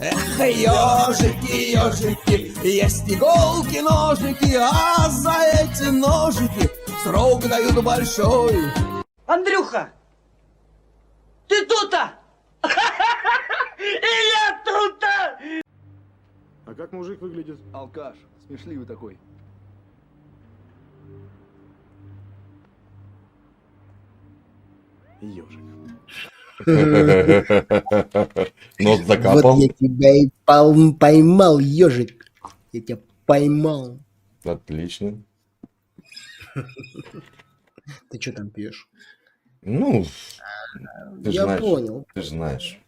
Эх, ежики, ежики, есть иголки, ножики, а за эти ножики срок дают большой. Андрюха, ты тут-то? И я тут-то! А как мужик выглядит? Алкаш, смешливый такой. Ежик. Нос Вот закапал. я тебя и поймал, ежик. Я тебя поймал. Отлично. Ты что там пьешь? Ну, ты же Я знаешь. понял. Ты же знаешь.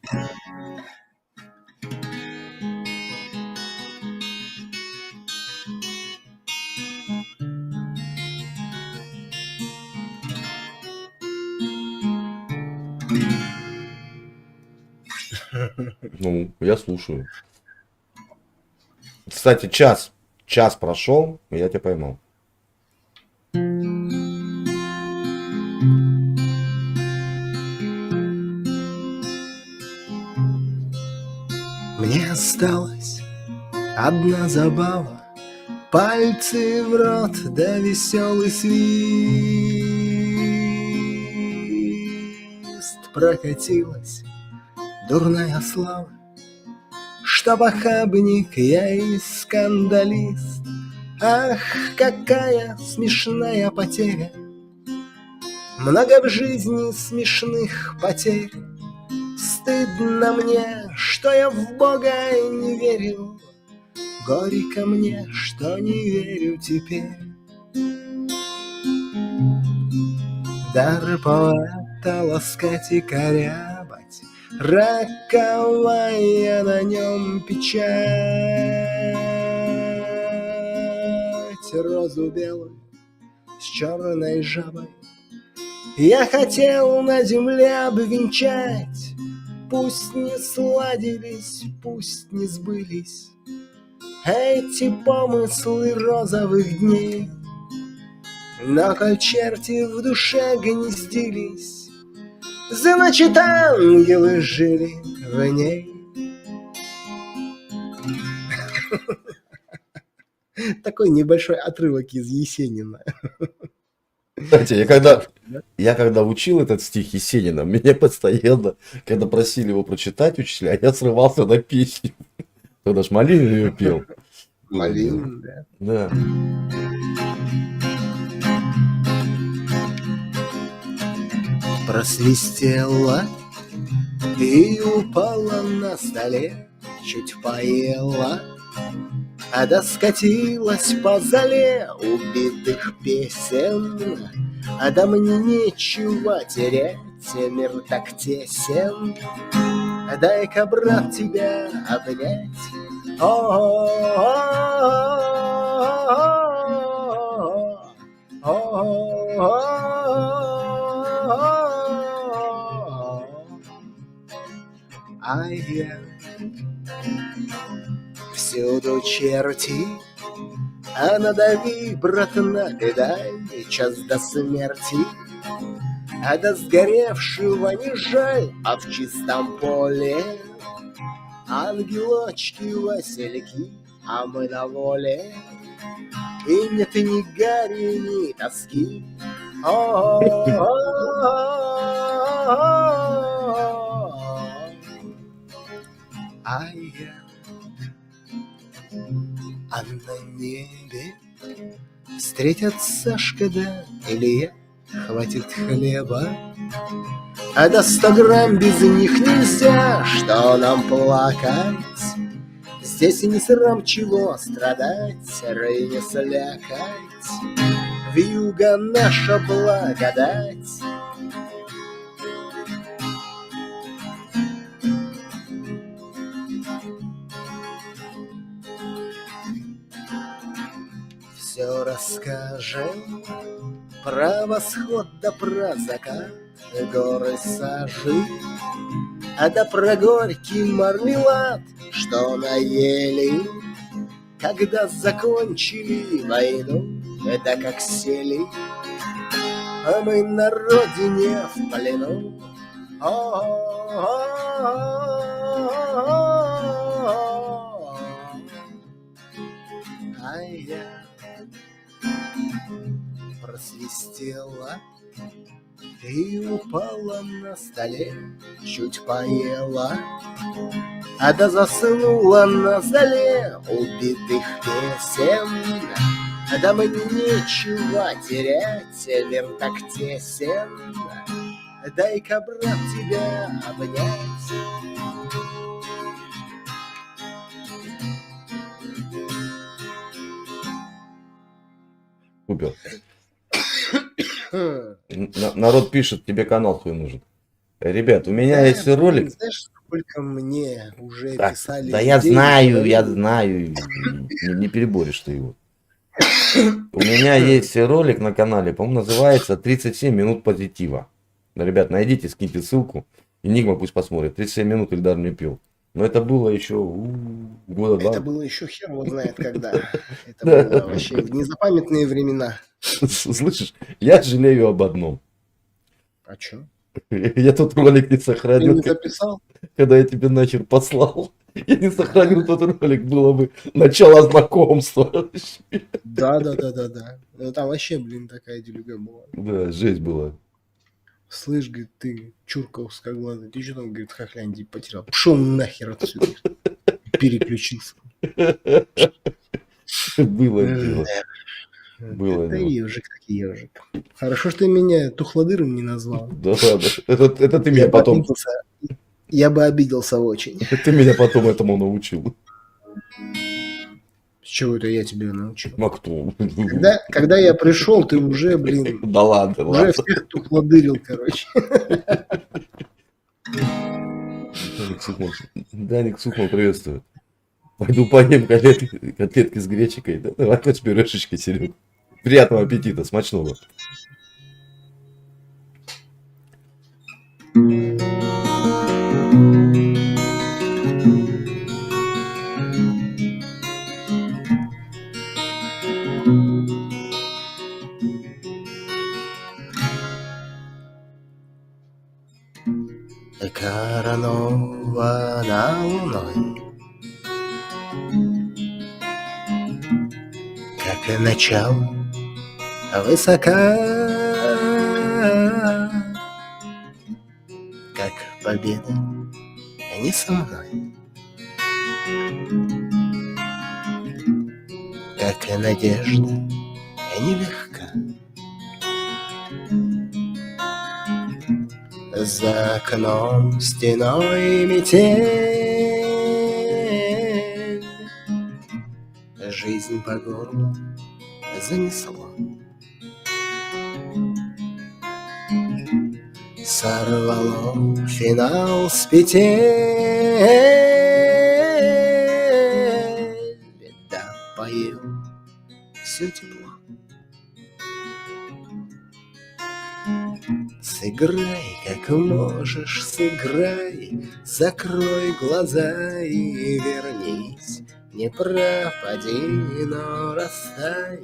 Ну, я слушаю. Кстати, час прошел, и я тебя поймал. Мне осталась одна забава. Пальцы в рот, да веселый свист. Прокатилась дурная слава, что похабник я и скандалист. Ах, какая смешная потеря! Много в жизни смешных потерь. Стыдно мне, что я в Бога не верил. Горько мне, что не верю теперь. Дар поэта ласкать и корябать, роковая на нем печать. Розу белую с черной жабой я хотел на земле обвенчать. Пусть не сладились, пусть не сбылись эти помыслы розовых дней, но коль черти в душе гнездились, значит, ангелы жили в ней. Такой небольшой отрывок из Есенина. Кстати, я когда учил этот стих Есенина, меня постоянно, когда просили его прочитать учителя, я срывался на песню. Тогда ж Малинин ее пел. Малинин, да. Да. Просвистела и упала на столе, чуть поела, а да скатилась по зале убитых песен. А да мне нечего терять, мир так тесен. Дай-ка, брат, тебя обнять. А я всюду черти, а надави, брат, на педаль, час до смерти. А до сгоревшего не жаль, а в чистом поле ангелочки, васильки, а мы на воле. И нет ни гари, ни тоски. А я, а на небе встретятся Сашка да Илья. Хватит хлеба, а до 100 грамм без них нельзя. Что нам плакать? Здесь и не срам чего страдать, и не слякать. Вьюга наша благодать. Все расскажем про восход да про закат, горы сажи, а да про горький мармелад, что наели, когда закончили войну, да как сели, а мы на родине в плену. дела. Ты упала на столе, чуть поела, а да заснула на зале убитых песен. Да мне нечего терять, мир так тесен. Дай-ка, брат, тебя обнять. Супер. Народ пишет, тебе канал свой нужен. Ребят, у меня есть ролик. Знаешь, сколько мне уже Так, писали? да я людей, знаю, которые- не переборешь ты его. У меня есть ролик на канале, по-моему, называется 37 минут позитива. Да, ребят, найдите, скиньте ссылку. Энигма пусть посмотрит. 37 минут Ильдар мне пел. Но это было еще года два. Это было еще хер вот знает когда. Это Да. было вообще в незапамятные времена. Слышишь, я жалею об одном. А чё? Я тут ролик не Ты сохранил, не записал? когда я тебе нахер послал. Я не сохранил тот ролик, было бы начало знакомства. Да. Ну, там вообще, блин, такая делюга была. Да, жесть была. Слышь, говорит, ты чурковская глаза, ты что там, говорит, в Хохляндии потерял? Пшел нахер отсюда. Переключился. Было дело. Было Это дело. ежик, так ежик. Хорошо, что ты меня тухлодыром не назвал. Да ладно. Это ты меня потом. Я бы обиделся очень. Ты меня потом этому научил. С чего это я тебя научил? А кто? Когда я пришел, ты уже, блин, Да ладно, уже ладно. всех тухлодырил, короче. Даник Сухман, приветствую. Пойду поем котлетки с гречикой. Да? Давай хоть пюрешечкой, Серег. Приятного аппетита, смачного. Коронована луной, как и начало, высока, как победа не со мной, как и надежда нелегка. За окном стеной метель, жизнь по горлу занесло. Сорвало финал с петель, да поел все тепло. Сыграй, как можешь, сыграй, закрой глаза и вернись. Не пропади, но растай,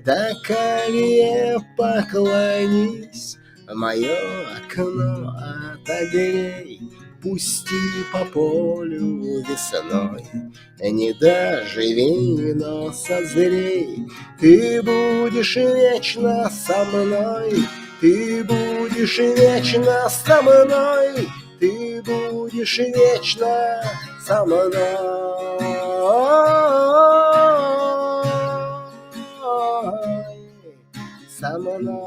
до колее поклонись. Мое окно отогрей, пусти по полю весной. Не доживи, но созрей, ты будешь вечно со мной. Ты будешь вечно со мной, ты будешь вечно со мной. Со мной.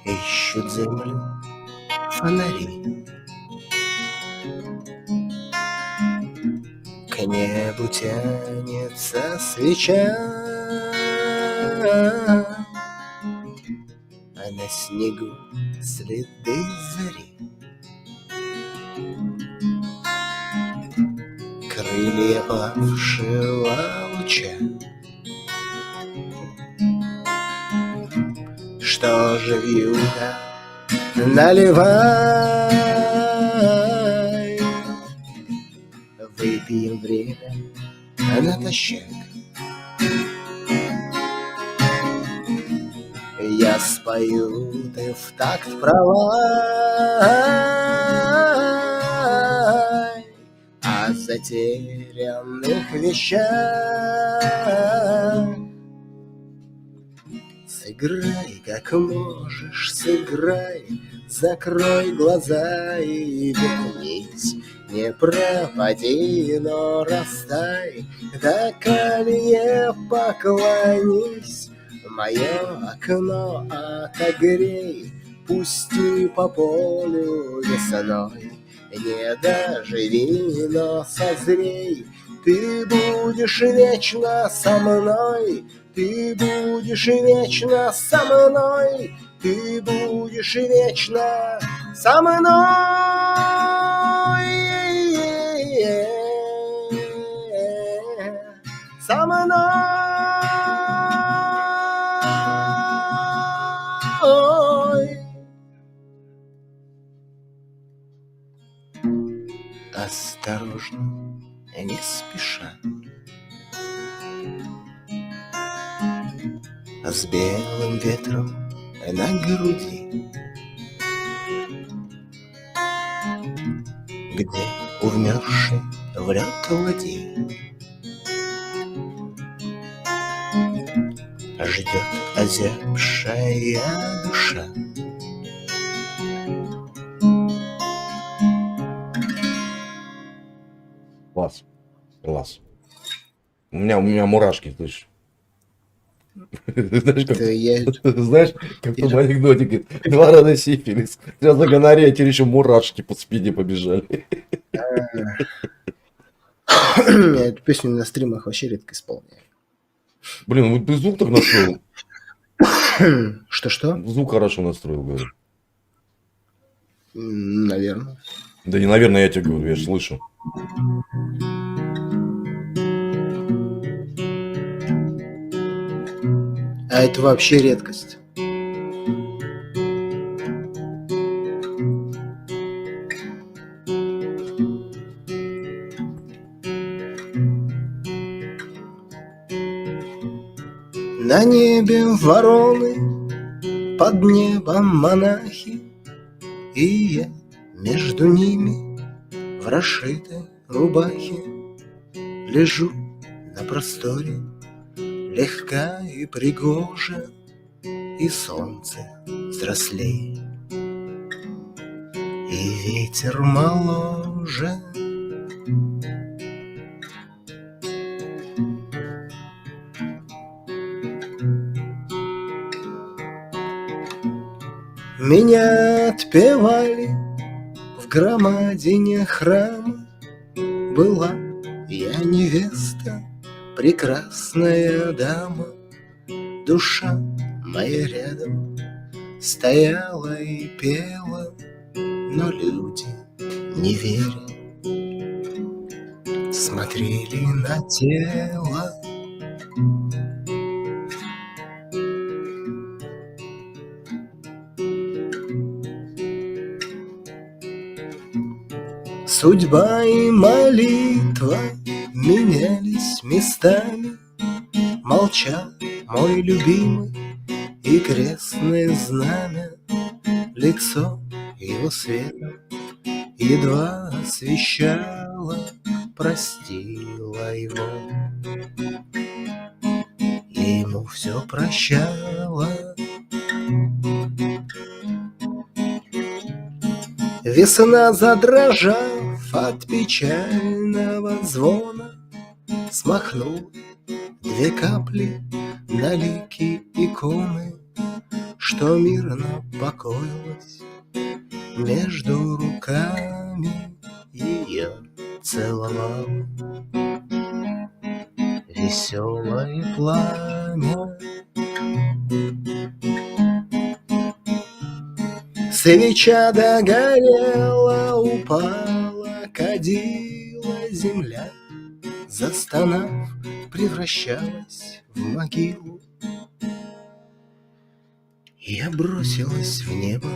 Ищут землю фонари, к небу тянется свеча, а на снегу следы зари. Крылья павшего луча, что же вьюга, наливай. Выпьем время натощак. Я спою, ты в такт провай о затерянных вещах. Сыграй, как можешь, сыграй, закрой глаза и вернись. Не пропади, но растай, до колье поклонись. Мое окно отогрей, пусти по полю весной. Не доживи, но созрей, ты будешь вечно со мной. Ты будешь вечно со мной, ты будешь вечно со мной, со мной. Осторожно, не спеша, с белым ветром на груди, где увмерший врет ладьи, ждет озябшая душа. Класс. Класс. У меня мурашки, слышишь? Знаешь, как, Да я... знаешь, как в том анекдоте, говорит, 2 раза сифилис, 3 раза гонорея, теперь еще мурашки по спине побежали. Я эту песню на стримах вообще редко исполняю. Блин, вот ты звук так настроил. Что-что? Звук хорошо настроил, говорю. Наверное. Да не, наверное, я тебе говорю, я же слышу. А это вообще редкость. На небе вороны, под небом монахи, и я между ними в расшитой рубахе лежу на просторе, легка и пригожа, и солнце взрослей, и ветер моложе. Меня отпевали в громадине храма. Была я невеста, прекрасная дама. Душа моя рядом стояла и пела, но люди, не веря, смотрели на тело. Судьба и молитва менялись местами. Молчал мой любимый и крестное знамя. Лицо его светом едва освещало, простила его, и ему все прощала. Весна, задрожав от печального звона, смахнула 2 капли на лики иконы, что мирно покоилась между руками. Ее целовало веселое пламя. Свеча догорела, упала, кадила земля, застонав, превращалась в могилу. Я бросилась в небо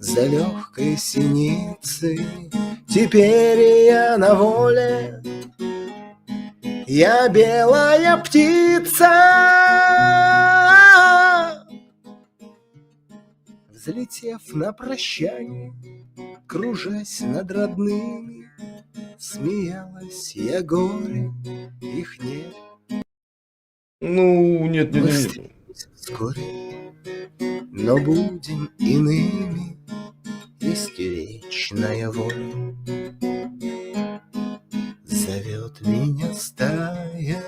за легкой синицей. Теперь я на воле, я белая птица. Взлетев на прощание, кружась над родными, смеялась я горе, их нет. Ну, нет, Мы нет, нет. встретимся вскоре, но будем иными, есть вечная воля. Зовет меня стая.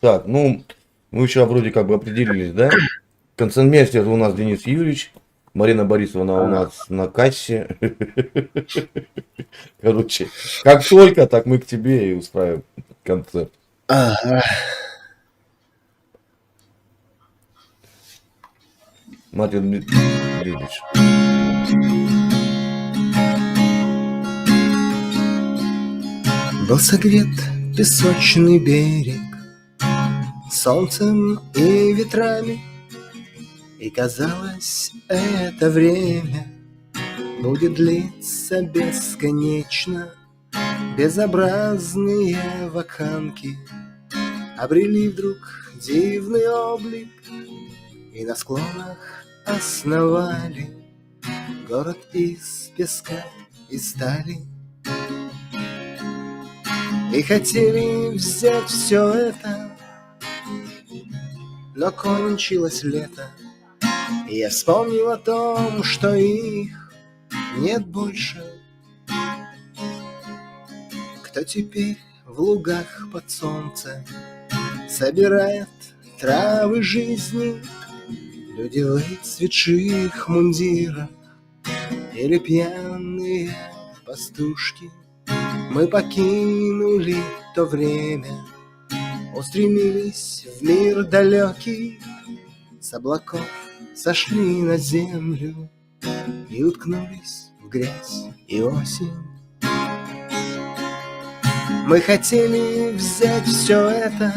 Так, ну, мы еще вроде как бы определились, да? Концертмейстер у нас Денис Юрьевич, Марина Борисовна у нас на кассе. Короче, как только, так мы к тебе и устраиваем концерт. Ага. Мартин Дмитриевич. Был согрет песочный берег солнцем и ветрами, и казалось, это время будет длиться бесконечно. Безобразные вакханки обрели вдруг дивный облик и на склонах основали город из песка и стали. И хотели взять все это, но кончилось лето, и я вспомнил о том, что их нет больше. Кто теперь в лугах под солнцем собирает травы жизни? Люди в выцветших мундирах или пьяные пастушки. Мы покинули то время, устремились в мир далекий, с облаков сошли на землю и уткнулись в грязь и осень. Мы хотели взять все это,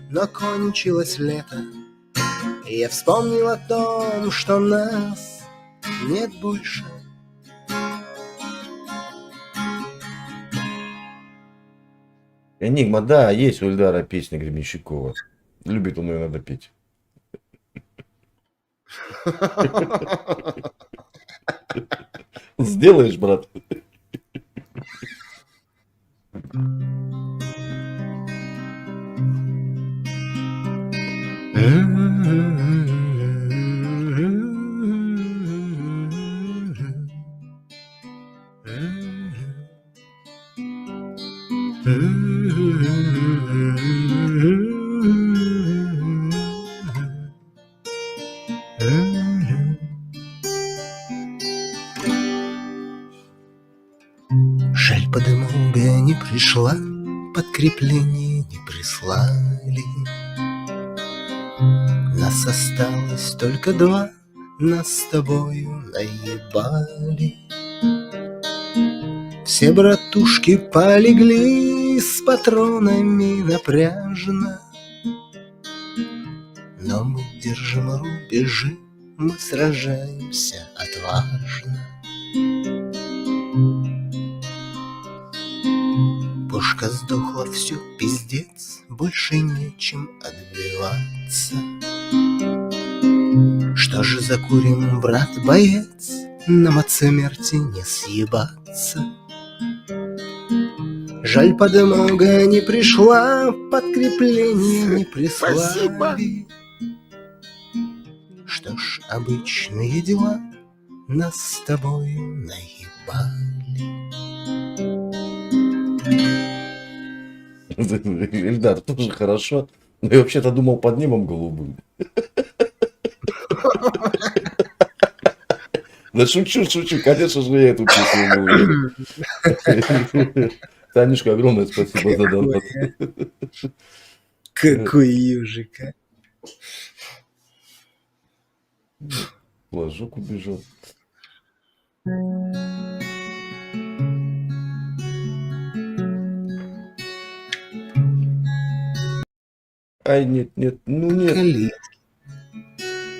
но кончилось лето, и я вспомнил о том, что нас нет больше. Энигма, да, есть у Эльдара песня Гребенщикова. Любит он ее, надо петь. Сделаешь, брат? Жаль, подмога не пришла, подкрепление не прислали. Нас осталось только два, нас с тобою наебали. Все братушки полегли с патронами напряжно, но мы держим рубежи, мы сражаемся отважно. Пушка сдохла, все, пиздец, больше нечем отбиваться. Что же закурим, брат-боец, нам от смерти не съебаться. Жаль, подмога не пришла, подкрепление не прислали. Спасибо. Что ж, обычные дела нас с тобою наебали. Эльдар, тоже хорошо. Но я вообще-то думал под небом голубым. Да шучу, конечно же, я эту песню умею. Танюшка, огромное спасибо за донат. Какой ежик, а? Флажок убежал. Ай, нет, ну нет. Калитки.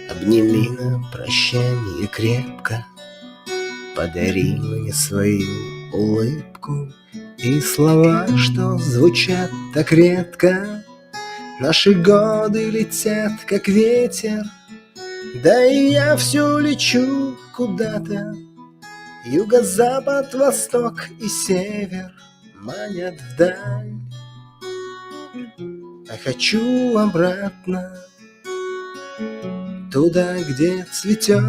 Обними на прощание крепко, Подари мне свою улыбку и слова, что звучат так редко. Наши годы летят, как ветер, да и я все лечу куда-то. Юго-запад, восток и север манят вдаль. А хочу обратно, туда, где цветет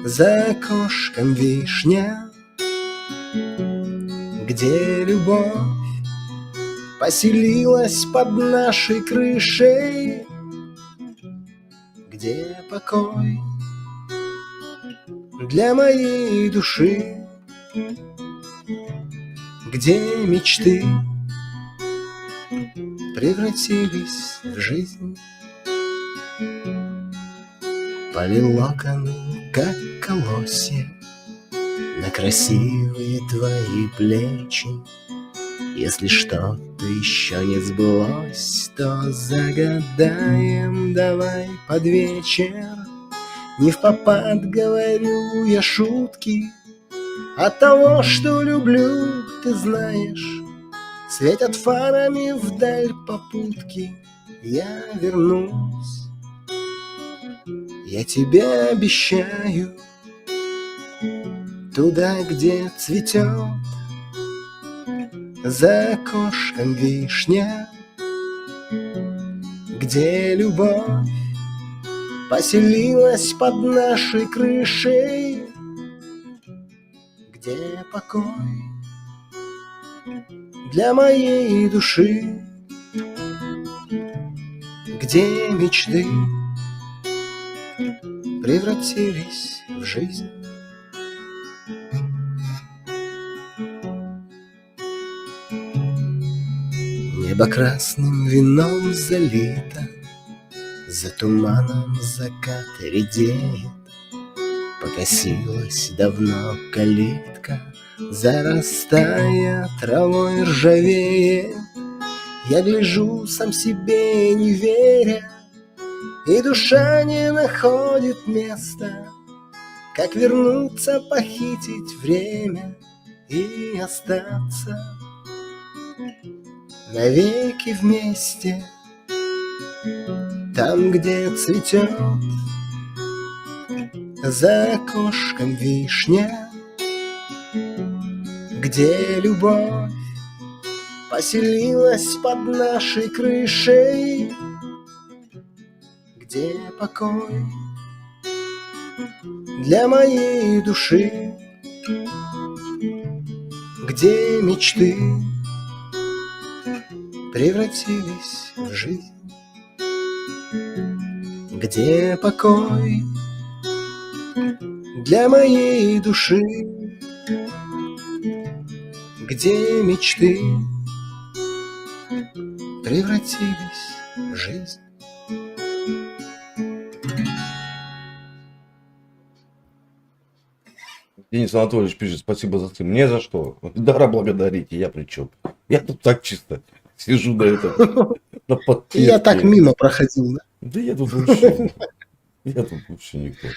за окошком вишня, где любовь поселилась под нашей крышей, где покой для моей души, где мечты превратились в жизнь. Пали локоны, как колосья, на красивые твои плечи. Если что-то еще не сбылось, то загадаем давай под вечер. Не впопад говорю я шутки, от того, что люблю, ты знаешь, светят фарами вдаль попутки. Я вернусь, я тебе обещаю, туда, где цветет за окошком вишня, где любовь поселилась под нашей крышей, где покой для моей души, где мечты превратились в жизнь. Небо красным вином залито, за туманом закат редеет. Покосилась давно калитка, зарастая травой ржавеет. Я гляжу сам себе не веря, и душа не находит места. Как вернуться, похитить время и остаться навеки вместе, там, где цветет за окошком вишня, где любовь поселилась под нашей крышей, где покой для моей души, где мечты превратились в жизнь, где покой для моей души, где мечты превратились в жизнь. Денис Анатольевич пишет, спасибо за стрим. Не за что. Дара благодарите, я при чем? Я тут так чисто сижу на этом. На подпевке. Я так мимо проходил, да? Да я тут вообще никто.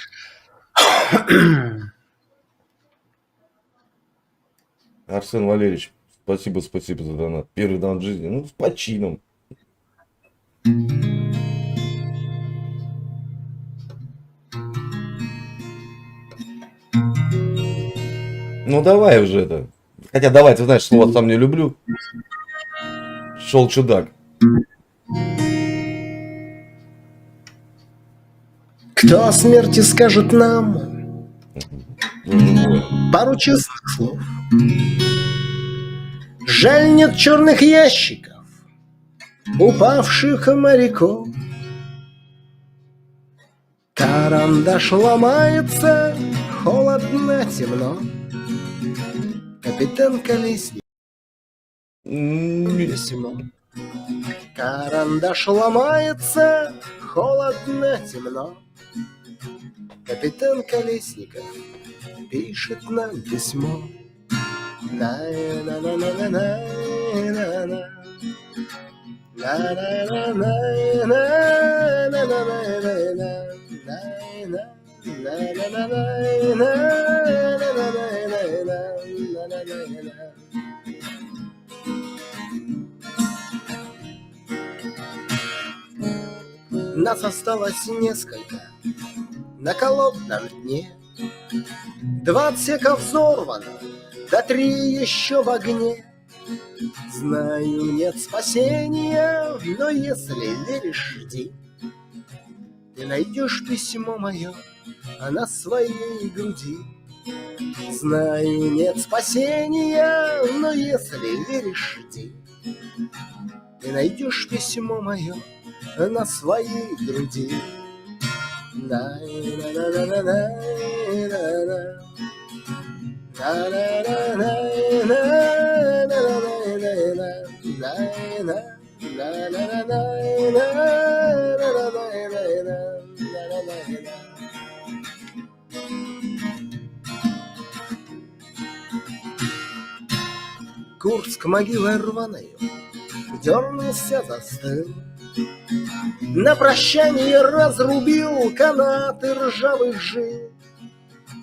Арсен Валерьевич, спасибо за донат. Первый донат в жизни. Ну, с почином. Ну давай уже это. Хотя давай, ты знаешь, слово сам не люблю. Шел чудак. Кто о смерти скажет нам пару честных слов? Жаль, нет черных ящиков, упавших моряков. Карандаш ломается, холодно, темно. Капитан Колесник письмо. Карандаш ломается, холодно, темно. Капитан Колесников пишет нам письмо. Нас осталось несколько на колодном дне. 2 отсека взорвано, да 3 еще в огне. Знаю, нет спасения, но если веришь, жди. Ты найдешь письмо мое на своей груди. Знаю, нет спасения, но если веришь, жди. Ты найдешь письмо мое на своей груди. Курск могилой рваной дернулся, застыл. На прощание разрубил канаты ржавых жил.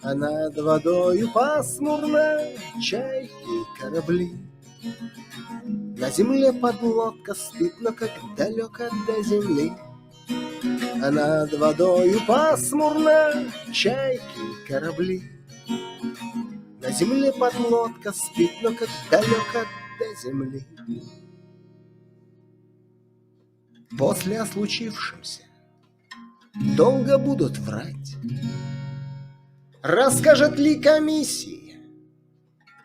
А над водою пасмурно чайки корабли. На земле подлодка спит, но как далеко до земли. А над водою пасмурно чайки корабли. На земле подлодка спит, но как далеко до земли. После о случившемся долго будут врать. Расскажет ли комиссия,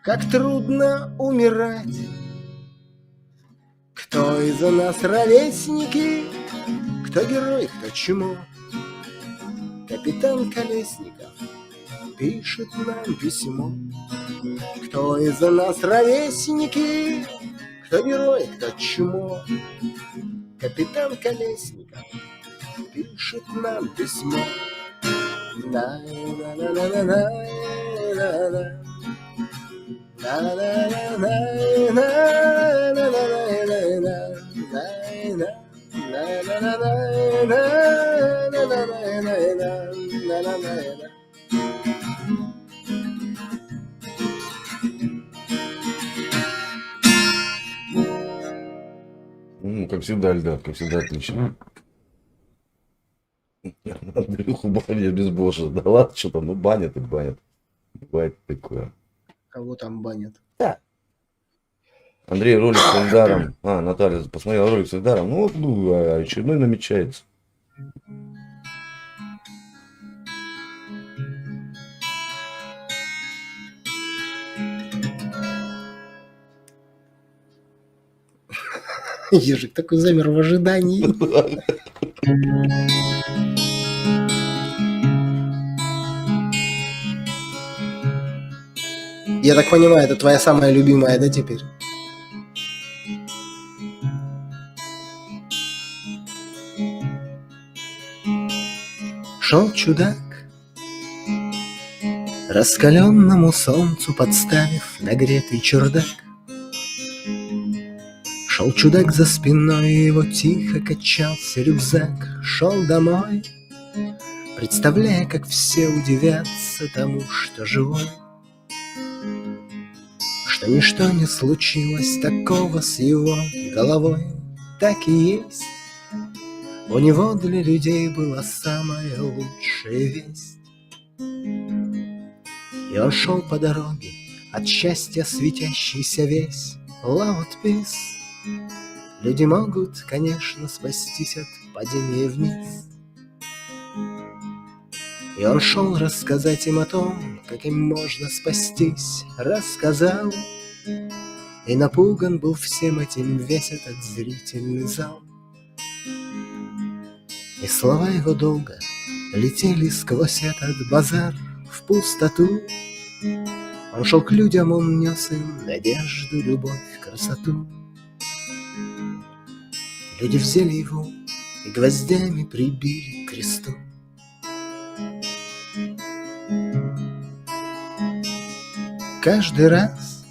как трудно умирать? Кто из нас ровесники, кто герой, кто чмо? Капитан Колесников пишет нам письмо. Кто из нас ровесники, кто герой, кто чмо? Капитан Колесников пишет нам письмо. Как всегда, Эльдар, как всегда, отлично. Андрюху банят без божьего. Да ладно, что там, ну банят и банят. Бывает такое. Кого там банят? Да. Андрей, ролик с Эльдаром. Наталья посмотрела ролик с Эльдаром. Ну вот, очередной намечается. Ежик такой замер в ожидании. Я так понимаю, это твоя самая любимая, да, теперь? Шел чудак, раскаленному солнцу подставив нагретый чердак. Шел чудак, за спиной его тихо качался рюкзак. Шел домой, представляя, как все удивятся тому, что живой. Что ничто не случилось такого с его головой. Так и есть, у него для людей была самая лучшая весть. И он шел по дороге, от счастья светящийся весь. Loud peace. Люди могут, конечно, спастись от падения вниз. И он шел рассказать им о том, как им можно спастись. Рассказал, и напуган был всем этим весь этот зрительный зал. И слова его долго летели сквозь этот базар в пустоту. Он шел к людям, он нес им надежду, любовь, красоту. Люди взяли его и гвоздями прибили к кресту. Каждый раз,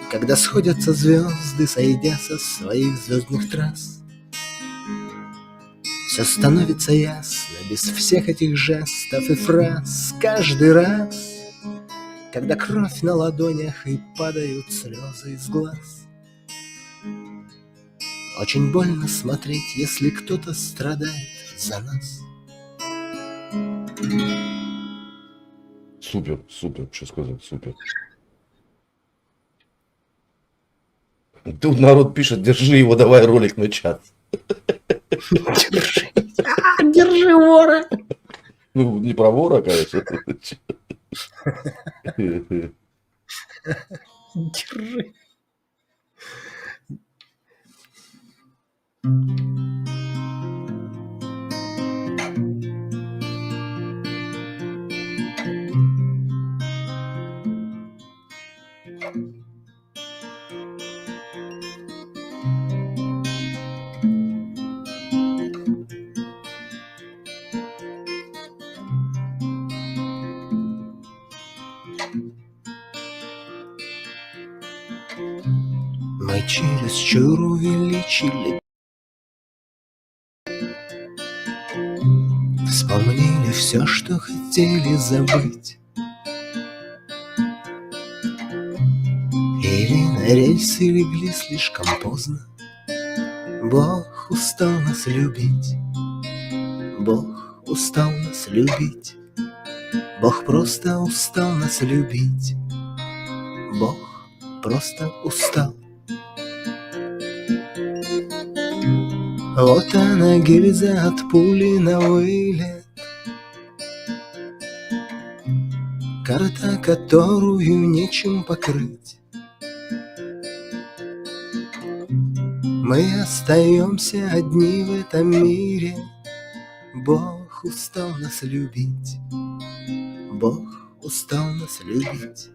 когда сходятся звезды, сойдя со своих звездных трасс, Все становится ясно без всех этих жестов и фраз. Каждый раз, когда кровь на ладонях и падают слезы из глаз. Очень больно смотреть, если кто-то страдает за нас. Супер, супер, что сказать, супер. Тут народ пишет, держи его, давай ролик на чат. Держи вора. Ну, не про вора, конечно. Держи. Мы чересчур увеличили, вспомнили все, что хотели забыть. Или на рельсы легли слишком поздно. Бог устал нас любить, Бог устал нас любить, Бог просто устал нас любить, Бог просто устал. Вот она гильза от пули на вылет, карта, которую нечем покрыть. Мы остаемся одни в этом мире. Бог устал нас любить, Бог устал нас любить,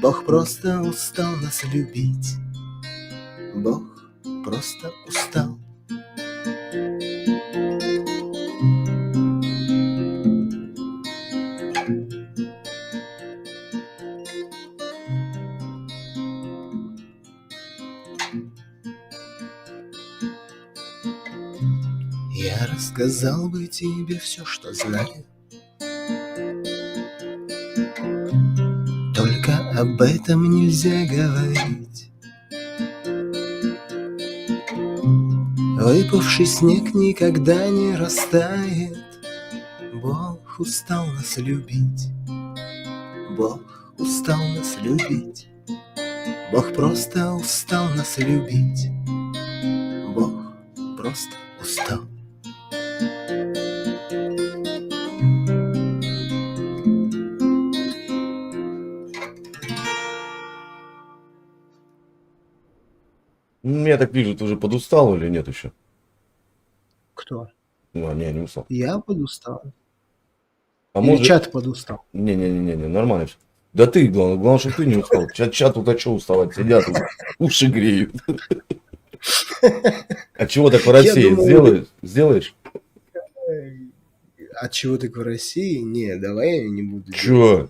Бог просто устал нас любить, Бог просто устал. Я рассказал бы тебе все, что знаю, только об этом нельзя говорить. Выпавший снег никогда не растает. Бог устал нас любить, Бог устал нас любить, Бог просто устал нас любить, Бог просто устал. Я так вижу, ты уже подустал или нет еще? Кто? Ну, не устал. Я подустал. А Или может... чат подустал? Не, нормально все. Да ты, главное, чтобы ты не устал. Чат тут, а что уставать? Сидят тут, уши греют. А чего так в России? Сделаешь? От чего так в России? Не, давай я не буду. Чё?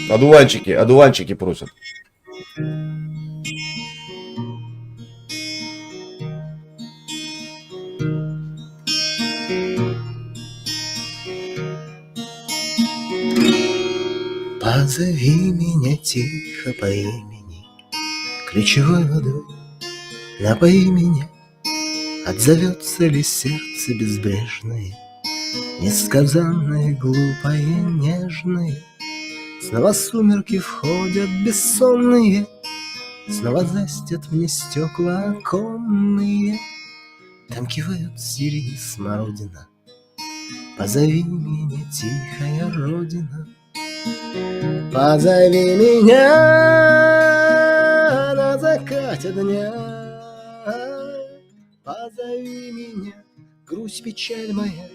Одуванчики просят. Позови меня тихо по имени, ключевой водой напои меня. Отзовется ли сердце безбрежное, несказанное, глупое, нежное? Снова сумерки входят бессонные, снова застят мне стекла оконные. Там кивают сирени смородина. Позови меня, тихая родина. Позови меня на закате дня. Позови меня, грусть, печаль моя.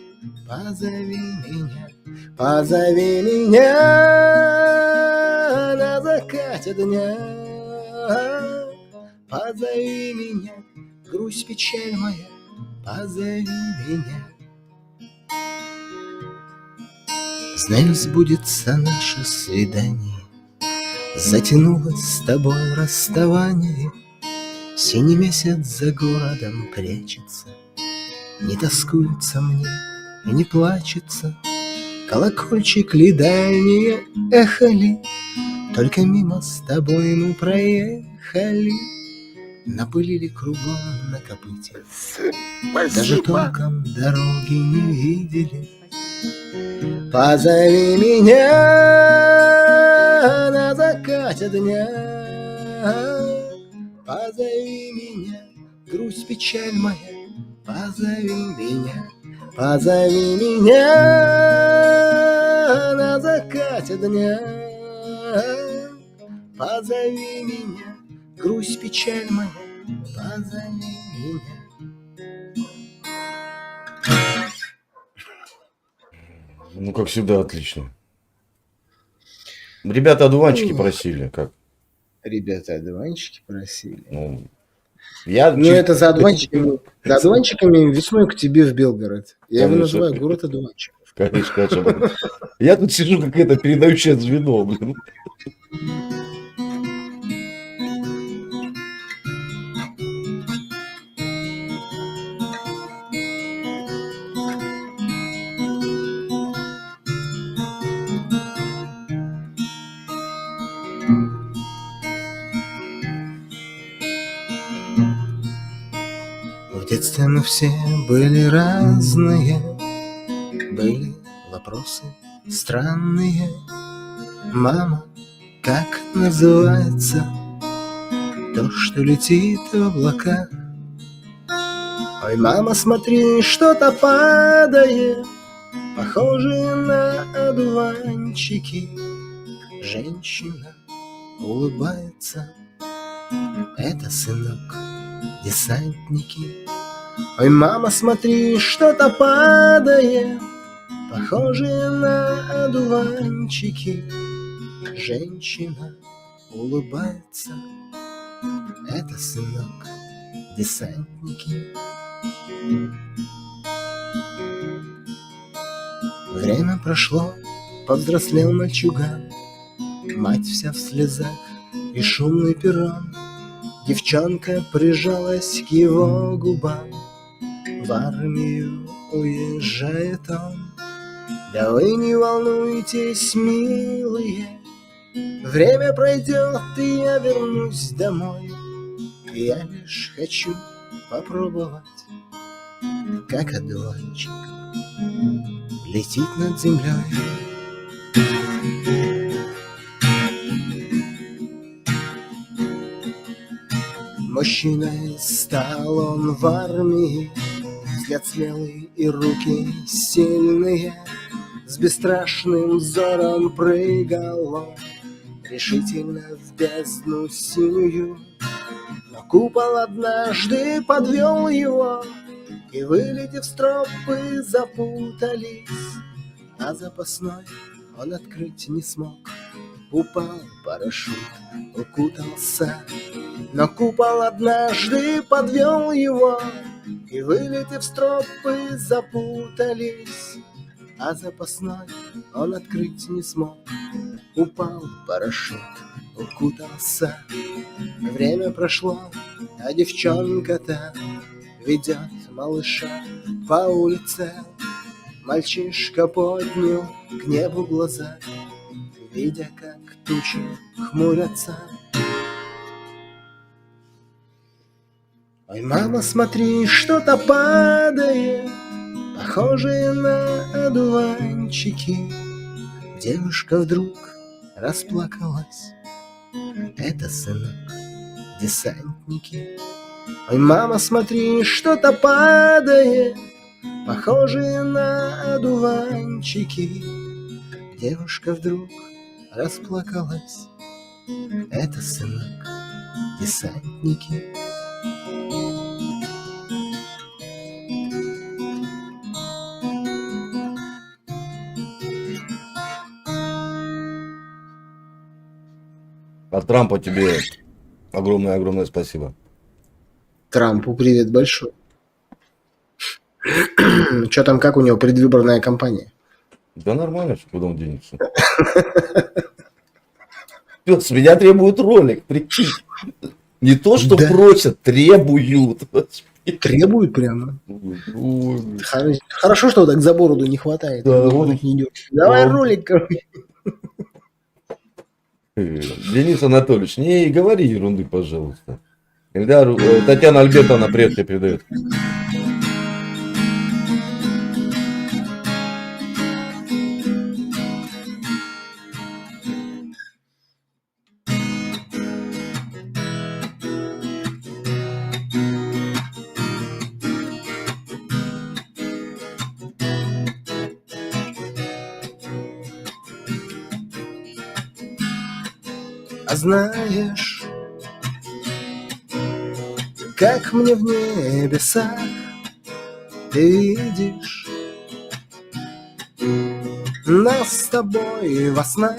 Позови меня, позови меня на закате дня. Позови меня, грусть, печаль моя. Позови меня. Знаю, сбудется наше свидание, затянулось с тобой расставание. Синий месяц за городом прячется, не тоскуется мне и не плачется. Колокольчик ли дальние эхо ли, только мимо с тобой мы проехали. Напылили кругом на копыте, даже толком дороги не видели. Позови меня на закате дня, позови меня, грусть, печаль моя, позови меня, позови меня на закате дня, позови меня, грусть, печаль моя, позови меня. Ну, как всегда, отлично. Ребята одуванчики просили, как? Ребята одуванчики просили. Ну, я... Ну, это за одуванчиками. За одуванчиками весной к тебе в Белгород. Я его Конечно. называю город одуванчиков. Конечно, конечно. Я тут сижу, как это передающее звено, блин. В детстве мы все были разные, были вопросы странные. Мама, как называется то, что летит в облака? Ой, мама, смотри, что-то падает, похожее на одуванчики. Женщина улыбается, это сынок, десантники. Ой, мама, смотри, что-то падает, похожее на одуванчики. Женщина улыбается, это сынок, десантники. Время прошло, повзрослел мальчуган, мать вся в слезах и шумный перрон. Девчонка прижалась к его губам, в армию уезжает он. Да вы не волнуйтесь, милые, время пройдет, и я вернусь домой. Я лишь хочу попробовать, как одуванчик летит над землей. Мужчиной стал он в армии, взгляд смелый и руки сильные. С бесстрашным взором прыгал он решительно в бездну синюю. Но купол однажды подвел его, и, вылетев с тропы, запутались. А запасной он открыть не смог, упал парашют, укутался. Но купол однажды подвел его, и, вылетев с тропы, запутались. А запасной он открыть не смог, упал парашют, укутался. Время прошло, а девчонка-то ведет малыша по улице. Мальчишка поднял к небу глаза, видя, как тучи хмурятся. Ой, мама, смотри, что-то падает, похожее на одуванчики. Девушка вдруг расплакалась, это сынок, десантники. Ой, мама, смотри, что-то падает, похожее на одуванчики. Девушка вдруг расплакалась, это сынок, десантники. От Трампа тебе огромное спасибо. Трампу привет большой. Что там, как у него предвыборная кампания? Да нормально, что куда он денется. Пёс, с меня требует ролик, прикинь. Не то, что Да. просят, требуют. Требуют прямо. Ой, Хорошо, что так за бороду не хватает. Да, никуда вот. не идет. Давай Да. ролик, короче. Денис Анатольевич, не говори ерунды, пожалуйста. Эльдар, Татьяна Альбертовна привет тебе передает. А знаешь, как мне в небесах ты видишь нас с тобой во снах,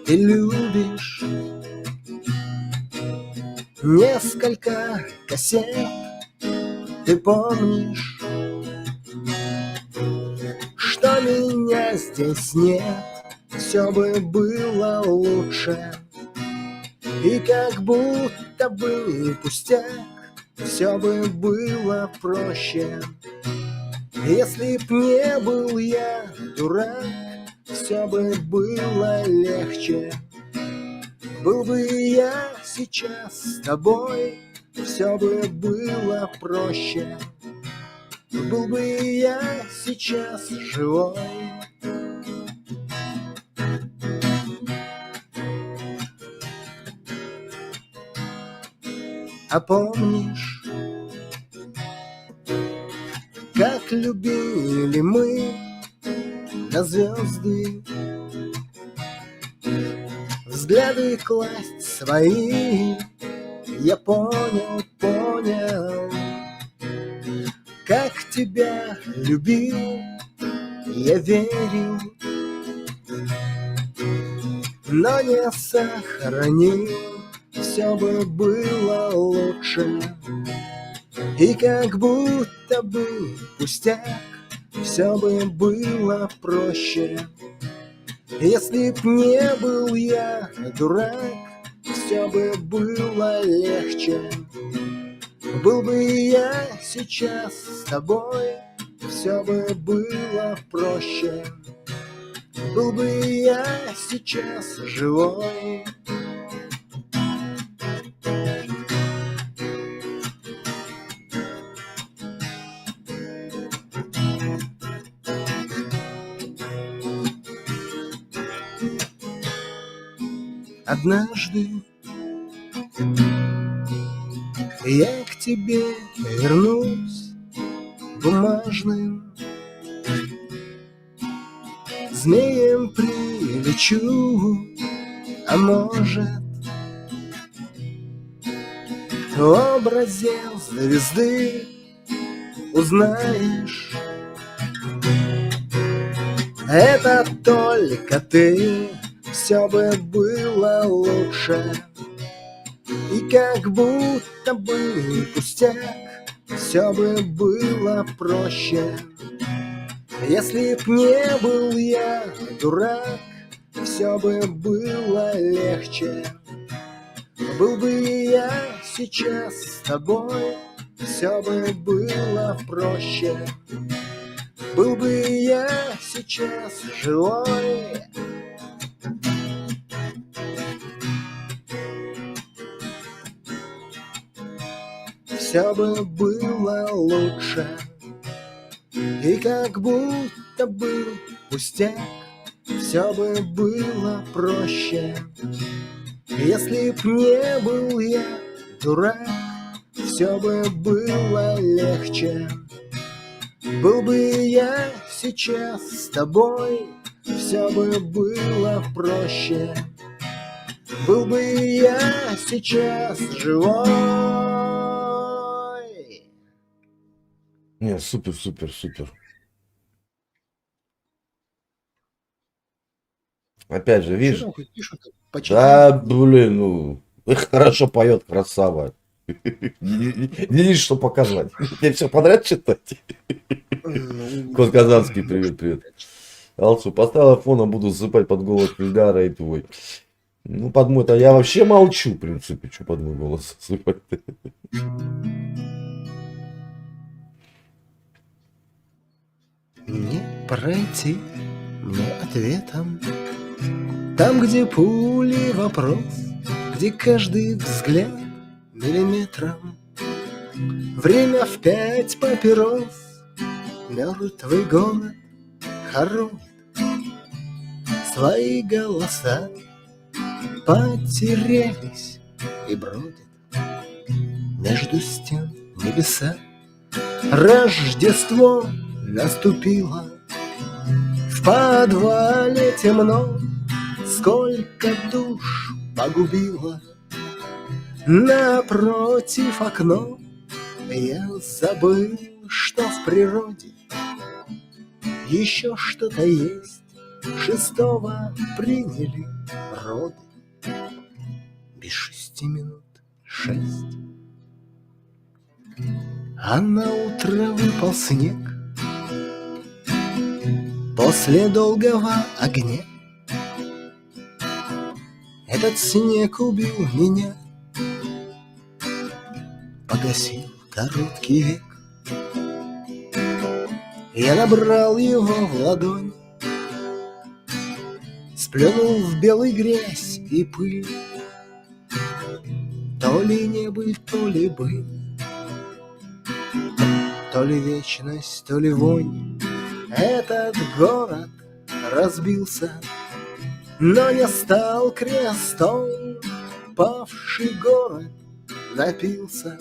ты любишь несколько кассет, ты помнишь, что меня здесь нет, все бы было лучше. И как будто бы пустяк, все бы было проще. Если б не был я дурак, все бы было легче. Был бы я сейчас с тобой, все бы было проще. Был бы я сейчас живой. А помнишь, как любили мы на звезды, взгляды класть свои? Я понял, как тебя любил, я верил, но не сохранил. Все бы было лучше. И как будто бы пустяк, все бы было проще. Если б не был я дурак, все бы было легче. Был бы я сейчас с тобой, все бы было проще. Был бы я сейчас живой. Однажды я к тебе вернусь бумажным змеем прилечу, а может в образе звезды узнаешь, это только ты. Все бы было лучше. И как будто бы пустяк, все бы было проще. Если б не был я дурак, все бы было легче. Был бы я сейчас с тобой, все бы было проще. Был бы я сейчас живой. Все бы было лучше. И как будто бы пустяк, все бы было проще. Если б не был я дурак, все бы было легче. Был бы я сейчас с тобой, все бы было проще. Был бы я сейчас живой. Не, супер, супер, супер. Опять же, видишь? Что там хоть пишут? Почитаю. Да, блин, ну, хорошо поет, красава. Не что показать. Тебе все подряд читать? Кот Казанский, привет, привет. Алсу, поставила фон, а буду засыпать под голос Ильдара и твой. Ну, под мой-то я вообще молчу, в принципе, что под мой голос сыпать. Не пройти мне ответом там, где пули вопрос, где каждый взгляд миллиметром. Время в 5 папирос, мертвый город хоронит свои голоса, потерялись и бродят между стен небеса. Рождество наступило, в подвале темно, сколько душ погубило. Напротив окно я забыл, что в природе еще что-то есть. 6-го приняли роды, без 6 минут 6. А на утро выпал снег после долгого огня. Этот снег убил меня, погасил короткий век. Я набрал его в ладонь, сплюнул в белый грязь и пыль. То ли не быль, то ли быль, то ли вечность, то ли вонь. Этот город разбился, но не стал крестом. Павший город напился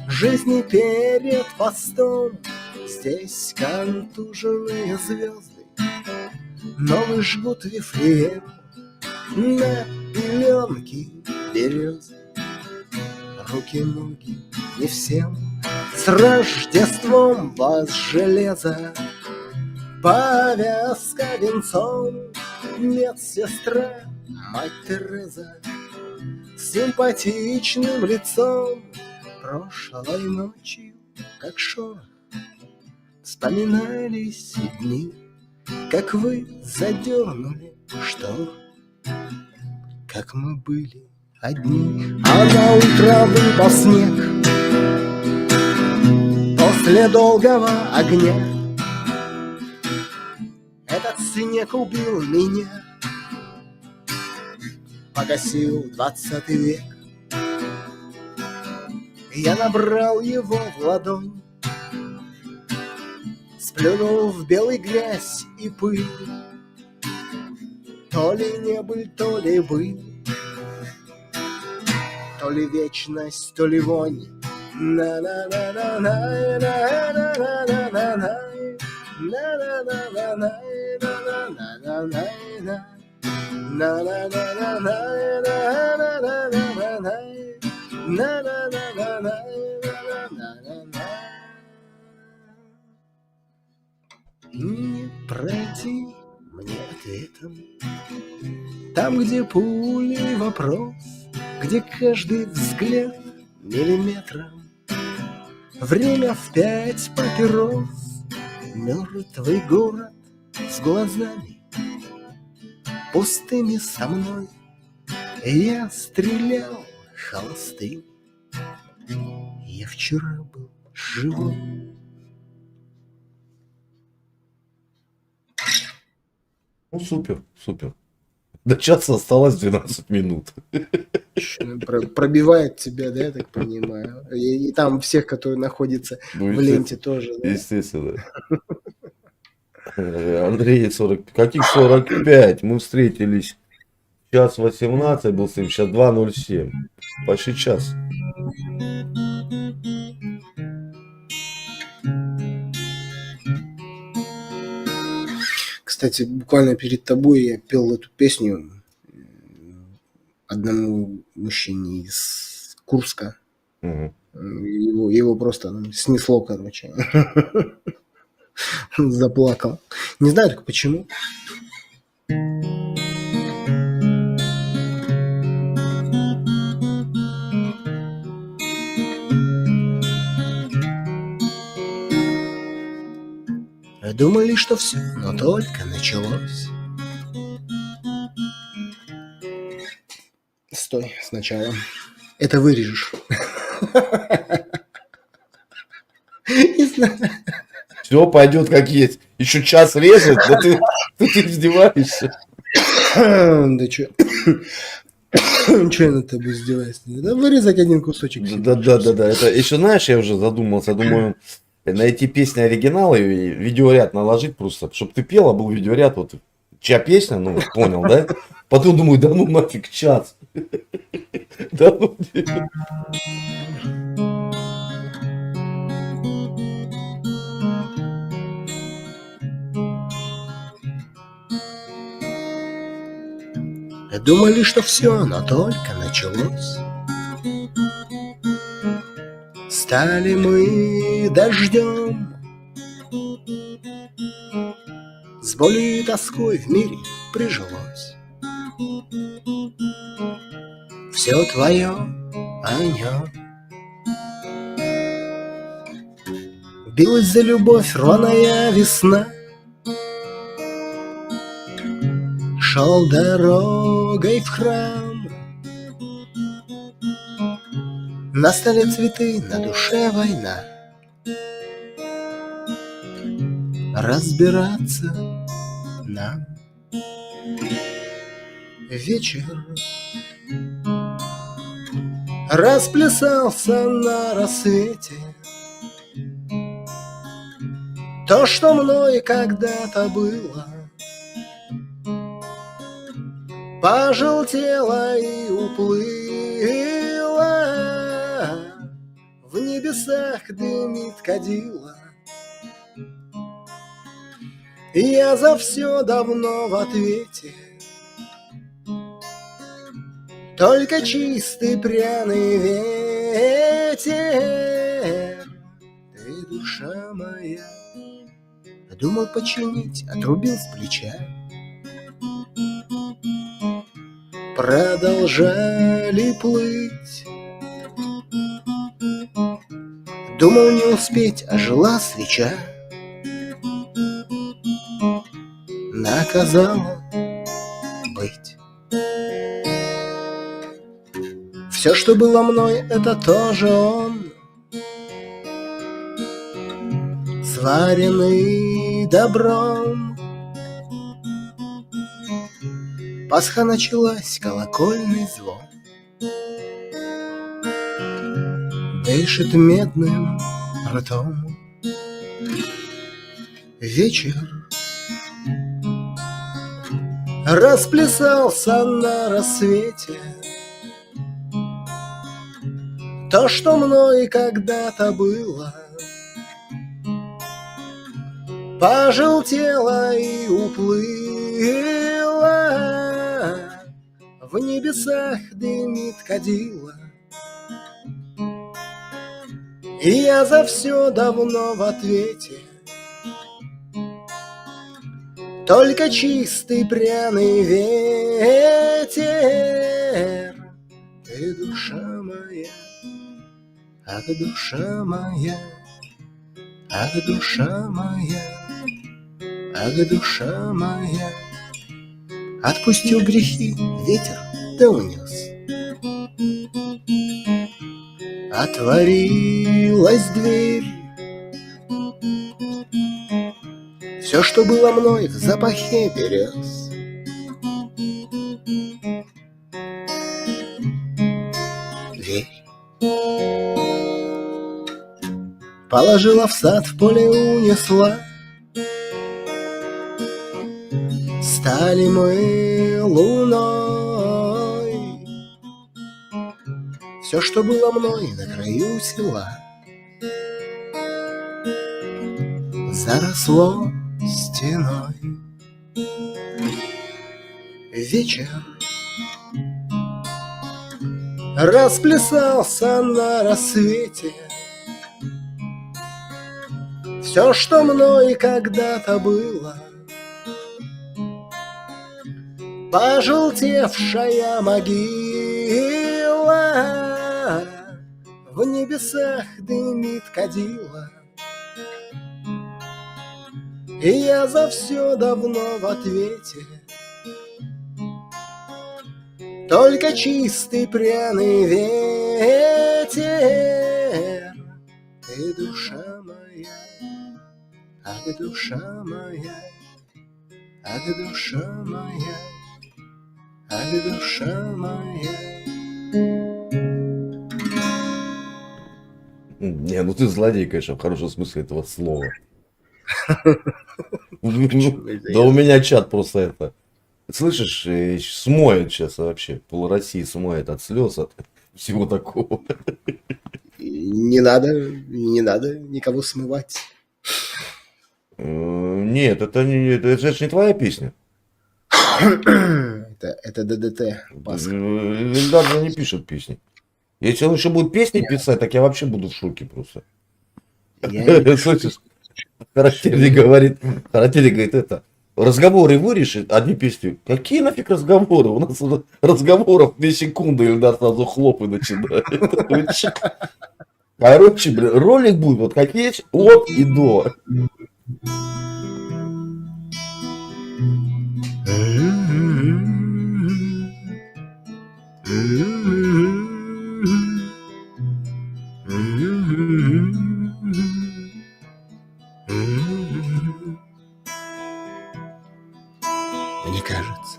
жизни перед постом. Здесь контуженные звезды новый жгут Вифлеем на пеленки березы. Руки-ноги не всем, с Рождеством вас железо. Повязка венцом, медсестра, мать Тереза, с симпатичным лицом. Прошлой ночью, как шорох, вспоминались дни, как вы задернули штор, как мы были одни. А на утро выпал снег после долгого огня. Этот снег убил меня, погасил 20 век. Я набрал его в ладонь, сплюнул в белый грязь и пыль. То ли не быль, то ли быль, то ли вечность, то ли вонь. Не пройти мне ответом там, где пули вопрос, где каждый взгляд миллиметром. Время в 5 папирос, мертвый город с глазами пустыми со мной. Я стрелял холостым, я вчера был живой. Ну, супер, супер. До часа осталось 12 минут. Пробивает тебя, да, я так понимаю. И там всех, которые находятся Ну, в ленте тоже. Да? Естественно. Андрей 40. Каких 45? Мы встретились час 18 был с ним, сейчас 2:07. Почти час. Кстати, буквально перед тобой я пел эту песню одному мужчине из Курска. Угу. Его просто снесло, короче. Он заплакал. Не знаю только почему. Думали, что все, но только началось. Стой, сначала. Это вырежешь. Не знаю. Все пойдет как есть. Еще час режет, да ты издеваешься. Да чё? Чё я над тобой издеваюсь? Да вырезать один кусочек. Да. Это еще, знаешь, я уже задумался, думаю, найти песни оригиналы и видеоряд наложить просто, чтобы ты пела, был видеоряд, вот чья песня, ну, понял, да? Потом думаю, да ну нафиг, час. Да ну. Думали, что все, но только началось. Стали мы дождем, с болью и тоской в мире прижилось. Все твое о нем. Билась за любовь рваная весна, шел дорогой в храм. На столе цветы, на душе война. Разбираться нам. Вечер расплясался на рассвете. То, что мной когда-то было, пожелтело и уплыло. В небесах дымит кадила. И я за все давно в ответе. Только чистый пряный ветер. Ты, душа моя, думал починить, отрубил с плеча. Продолжали плыть. Думал не успеть, а жила свеча. Наказала быть. Все, что было мной, это тоже он, сваренный добром. Пасха началась, колокольный звон дышит медным ртом. Вечер расплясался на рассвете. То, что мной когда-то было, пожелтело и уплыло. В небесах дымит кадила. И я за все давно в ответе. Только чистый пряный ветер. Ты, душа моя, ах, душа моя, ах, душа моя, ах, душа моя. Отпустил грехи ветер, да унес. Отворилась дверь. Все, что было мной, в запахе берез. Верь. Положила в сад, в поле унесла. Стали мы луной. Все, что было мной, на краю села, заросло стеной. Вечер расплясался на рассвете. Все, что мной когда-то было, пожелтевшая могила. В небесах дымит кадила. И я за все давно в ответе. только чистый пряный ветер. Ты душа моя, ах, душа моя, ах, душа моя, ах, душа моя. Не, ну ты злодей, конечно, в хорошем смысле этого слова. Да у меня чат просто это. Слышишь, смоет сейчас вообще. Пол России смоет от слез, от всего такого. Не надо никого смывать. Нет, это же не твоя песня. Это ДДТ. Пасха. Эльдар же не пишет песни. Если он еще будет песни писать, так я вообще буду в шоке просто. Слышишь? Характерник говорит, это, разговоры вырежь, одни песни. Какие нафиг разговоры? У нас разговоров 2 секунды, Эльдар сразу хлоп и начинает. Короче, блин, ролик будет вот как есть, от и до. Мне кажется,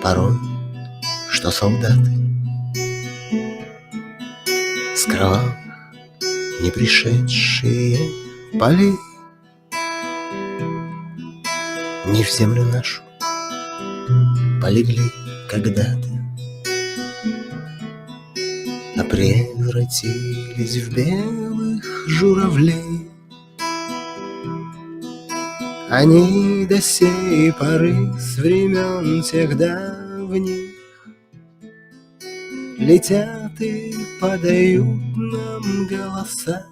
порой, что солдаты с кровавых, не пришедшие полей не в землю нашу полегли когда-то, а превратились в белых журавлей. Они до сей поры с времен тех давних летят и подают нам голоса.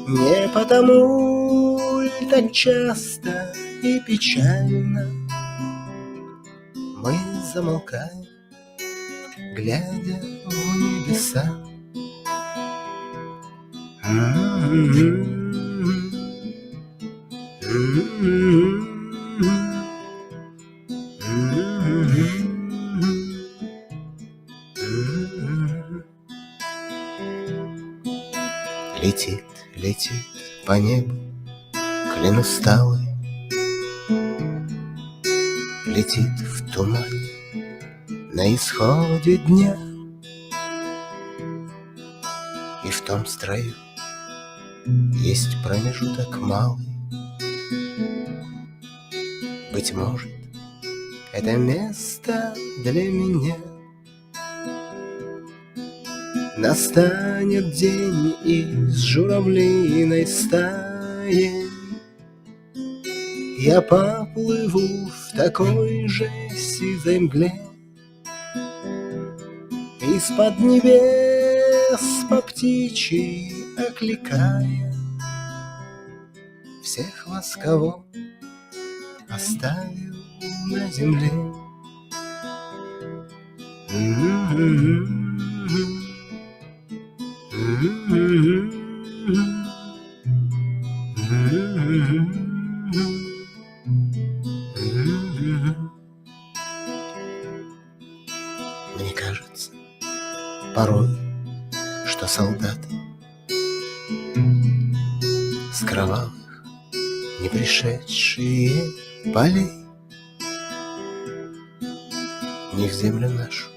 Не потому ли так часто и печально мы замолкаем, глядя в небеса? Летит, летит по небу клин усталый, летит в тумане на исходе дня, и в том строю есть промежуток малый. Быть может, это место для меня. Настанет день, и с журавлиной стаей я поплыву в такой же сизой мгле. Из-под небес по птичьи окликая всех вас, кого оставил на земле. Мне кажется, порой, что солдаты с кровавых, не пришедшие полей не в землю нашу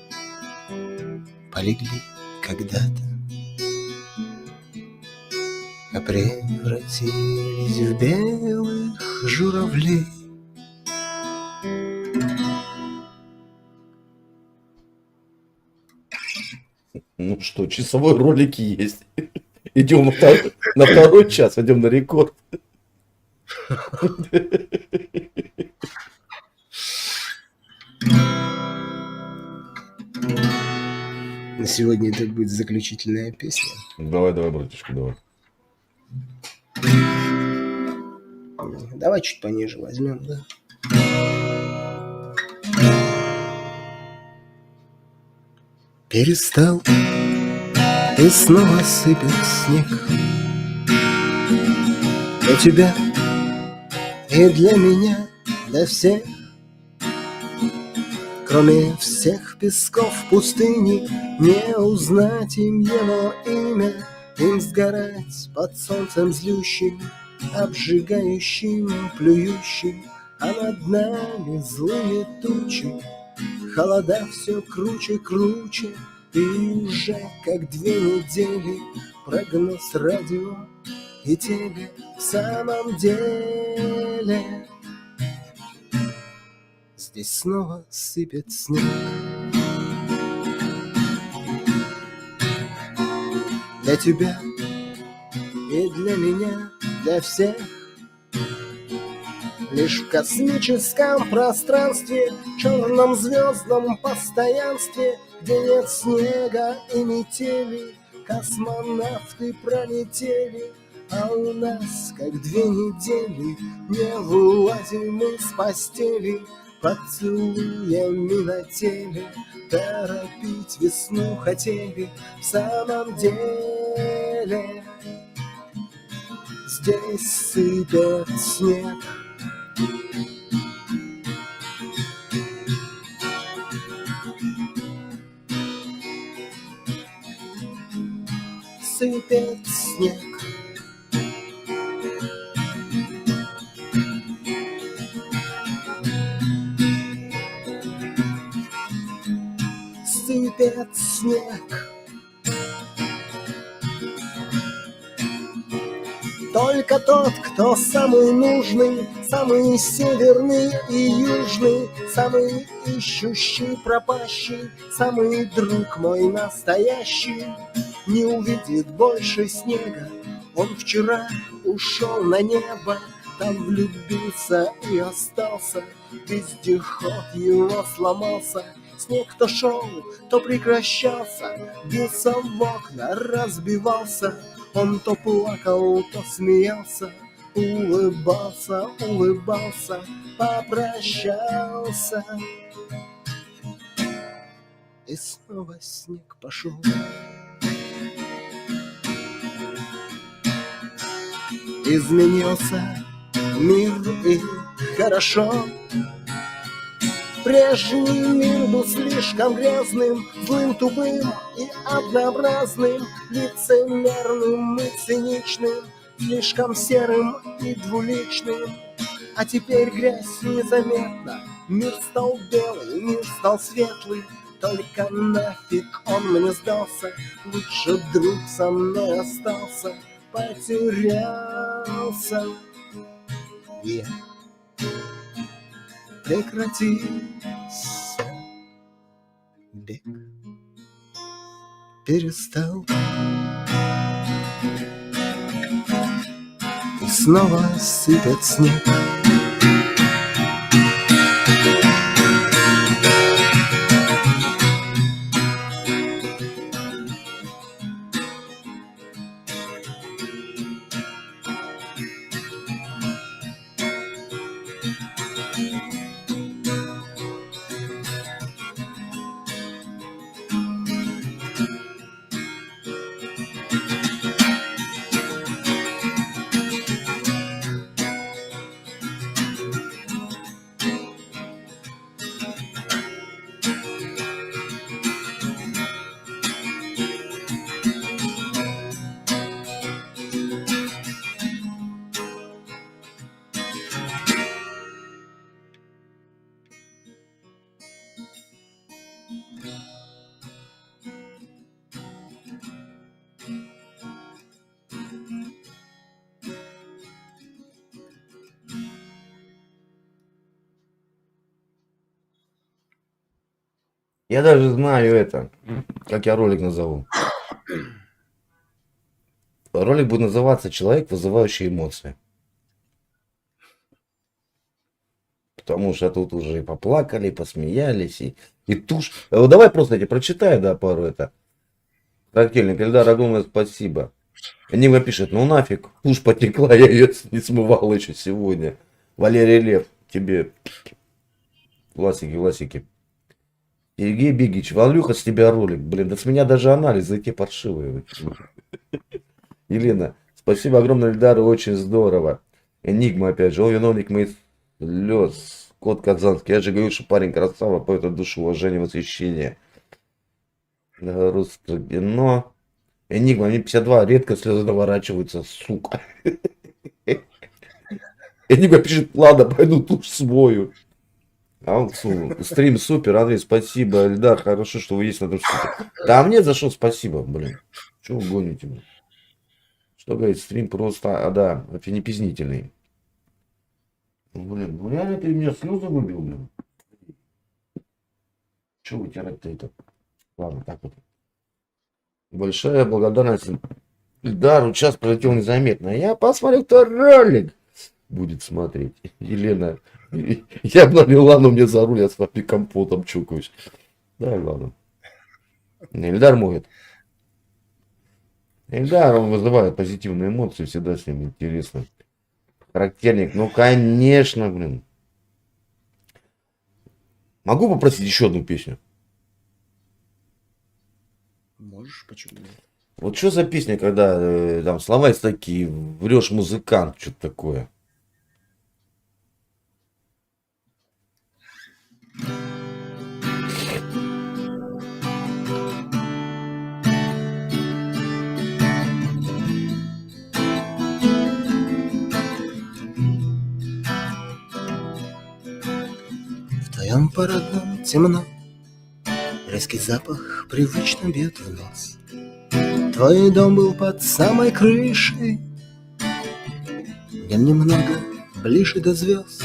полегли когда-то, а превратились в белых журавлей. Ну что, часовой ролик есть. Идем на второй час, идем на рекорд. На сегодня это будет заключительная песня. Давай, братишка, давай. Давай чуть пониже возьмем, да? Перестал и снова сыпет снег. Для тебя и для меня, для всех. Кроме всех песков пустыни, не узнать им его имя, им сгорать под солнцем злющим, обжигающим, плюющим, а над нами злые тучи. Холода все круче, круче, и уже как 2 недели прогноз радио и теле в самом деле. Здесь снова сыпет снег. Для тебя и для меня, для всех. Лишь в космическом пространстве, черном звездном постоянстве, где нет снега и метели, космонавты пролетели, а у нас, как 2 недели, не вылазим мы с постели, поцелуями на теле, торопить весну хотели в самом деле. Здесь сыпет снег. Сыпет снег. Сыпет снег. Только тот, кто самый нужный, самый северный и южный, самый ищущий, пропащий, самый друг мой настоящий, не увидит больше снега. Он вчера ушел на небо, там влюбился и остался, вездеход его сломался. Снег то шел, то прекращался, бился в окна, разбивался. Он то плакал, то смеялся, улыбался, улыбался, попрощался. И снова снег пошел. Изменился мир, и хорошо. Прежний мир был слишком грязным, злым, тупым и однообразным, лицемерным и циничным, слишком серым и двуличным. А теперь грязь незаметна, мир стал белый, мир стал светлый. Только нафиг он мне сдался, лучше друг со мной остался, потерялся. Я прекратился бег, перестал. И снова сыпет снег. Я даже знаю это, как я ролик назову. Ролик будет называться «Человек, вызывающий эмоции». Потому что тут уже и поплакали, и посмеялись, и тушь. Вот давай просто эти прочитай, да, пару это. Трактильник, Эльдар, огромное спасибо. Нива пишет, ну нафиг, тушь потекла, я ее не смывал еще сегодня. Валерий Лев, тебе классики, классики. Сергей Бегич, Валюха, с тебя ролик. Блин, да с меня даже анализы эти паршивые. Елена, спасибо огромное, Эльдар, очень здорово. Энигма опять же, он виновник моих слез. Кот Казанский. Я же говорю, что парень красава, поэт от души, уважение, восхищение. Русское кино. Энигма, мне 52, редко слезы наворачиваются, сука. Энигма пишет, ладно, пойду тушь свою. Алсу, стрим супер, Андрей, спасибо. Эльдар, хорошо, что вы есть на том сайте. Да мне за что спасибо, блин. Чего вы гоните, блин? Что говорит, стрим просто, да, офигенительный. Блин, ну реально ты меня слезы выбил, блин. Чего вытирать-то это? Ладно, так вот. Большая благодарность Эльдару, час пролетел незаметно. Я посмотрел, кто ролик будет смотреть. Елена, я обновила, но мне за руль, я с папи компотом чукаюсь. Да, ладно. Эльдар может. Эльдар, он вызывает позитивные эмоции, всегда с ним интересно. Характерник, ну конечно, блин. Могу попросить еще одну песню? Можешь, почему нет? Вот что за песня, когда там слова есть такие, врешь музыкант, что-то такое. В твоем парадном темно, резкий запах привычно бьет в нос. Твой дом был под самой крышей, днем немного ближе до звезд.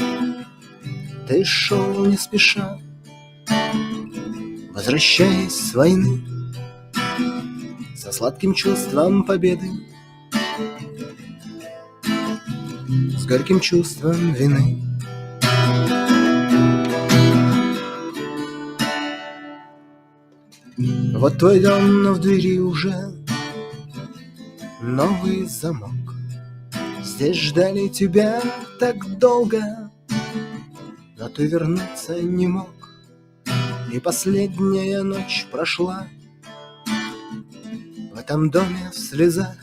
Ты шел не спеша, возвращаясь с войны, со сладким чувством победы, с горьким чувством вины. Вот твой дом, но в двери уже новый замок. Здесь ждали тебя так долго, но ты вернуться не мог. И последняя ночь прошла в этом доме в слезах,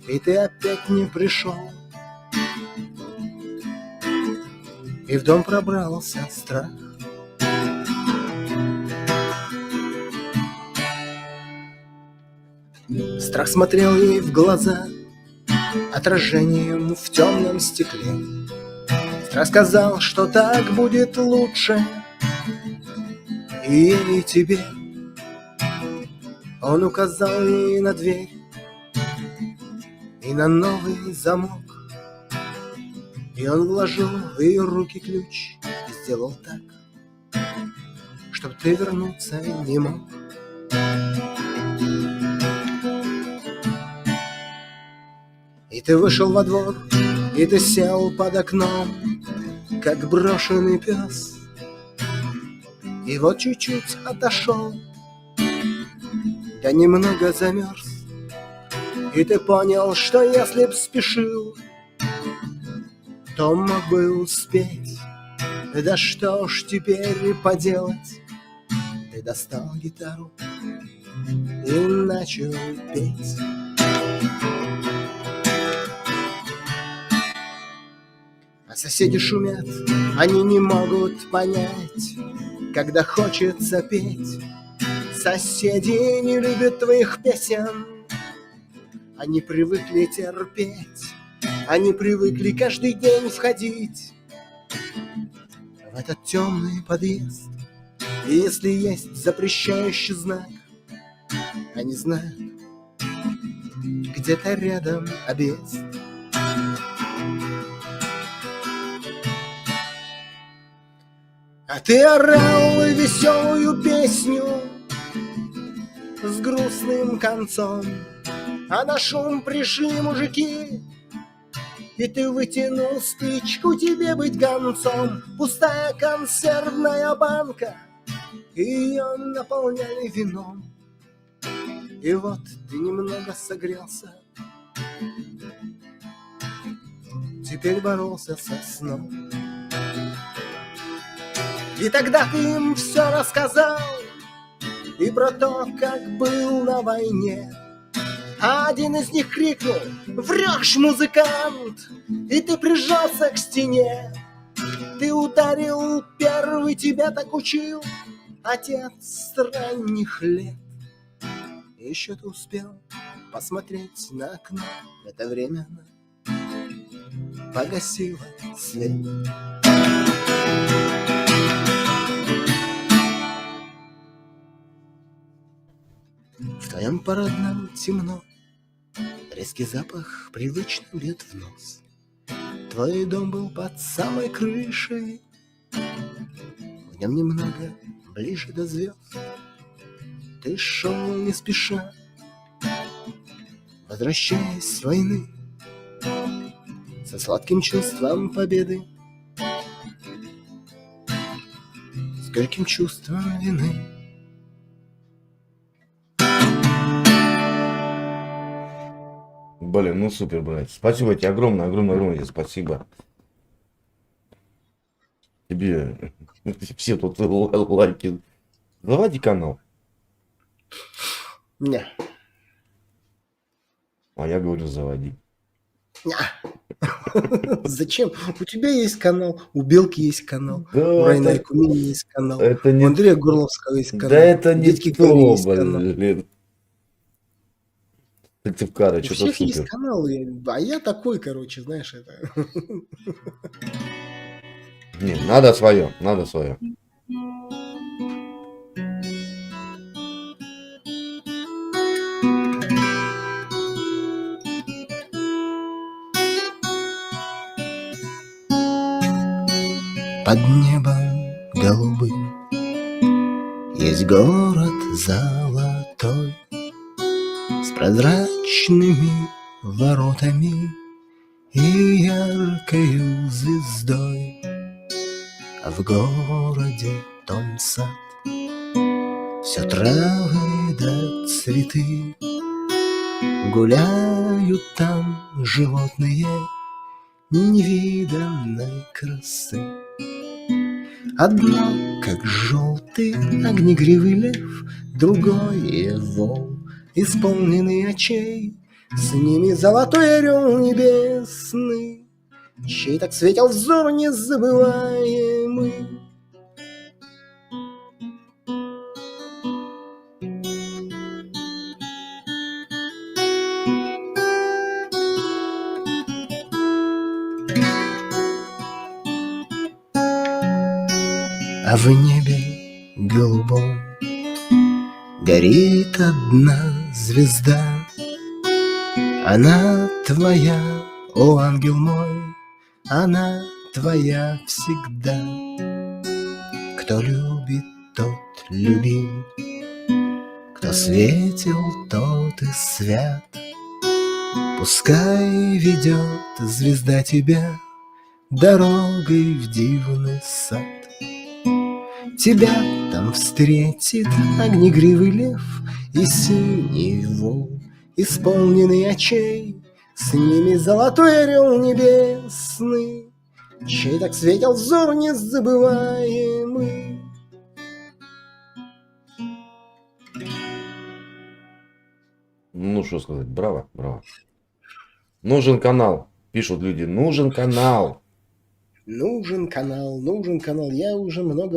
и ты опять не пришел. И в дом пробрался страх. Страх смотрел ей в глаза отражением в темном стекле. Страх сказал, что так будет лучше и ей, и тебе. Он указал ей на дверь и на новый замок, и он вложил в ее руки ключ и сделал так, чтоб ты вернуться не мог. И ты вышел во двор, и ты сел под окном, как брошенный пес. И вот чуть-чуть отошел, да немного замерз. И ты понял, что если б спешил, то мог бы успеть. Да что ж теперь поделать? Ты достал гитару и начал петь. Соседи шумят, они не могут понять, когда хочется петь. Соседи не любят твоих песен, они привыкли терпеть, они привыкли каждый день входить в этот темный подъезд. И если есть запрещающий знак, они знают, где-то рядом объезд. А ты орал веселую песню с грустным концом, а на шум пришли мужики, и ты вытянул спичку, тебе быть гонцом. Пустая консервная банка, и ее наполняли вином. И вот ты немного согрелся, теперь боролся со сном. И тогда ты им все рассказал, и про то, как был на войне. А один из них крикнул: «Врешь, музыкант!» И ты прижался к стене. Ты ударил первый, тебя так учил отец с ранних лет. Еще ты успел посмотреть на окно, это временно погасило свет. В твоем парадном темно, резкий запах привычно бьет в нос. Твой дом был под самой крышей, в нем немного ближе до звезд. Ты шел не спеша, возвращаясь с войны, со сладким чувством победы, с горьким чувством вины. Блин, ну супер, брат. Спасибо тебе огромное спасибо. Тебе все тут лайки. Заводи канал. Не. А я говорю, заводи. Зачем? У тебя есть канал, у Белки есть канал, Да, у Райна это- Акунина есть канал, Это у не... Андрея Горловского есть канал. Да это у не Дядьки то, Коли есть канал. блин. Ты в каре, У что-то всех есть супер. каналы, а я такой, короче, знаешь, это... Не, надо свое, надо свое. Под небом голубым есть город золотой с прозрачными воротами и яркою звездой. А в городе том сад, все травы да цветы, гуляют там животные невиданной красы. Одно, как желтый огнегривый лев, другое вол, исполненный очей, с ними золотой орел небесный, чей так светил взор незабываемый. А в небе голубом горит одна звезда. Она твоя, о ангел мой, она твоя всегда. Кто любит, тот любим, кто светил, тот и свят. Пускай ведет звезда тебя дорогой в дивный сад. Тебя там встретит огнегривый лев и синий вол, исполненный очей, с ними золотой орел небесный, чей так светил взор незабываемый. Ну, что сказать, браво, браво. Нужен канал. Пишут люди, нужен канал. Нужен канал, нужен канал. Я уже много,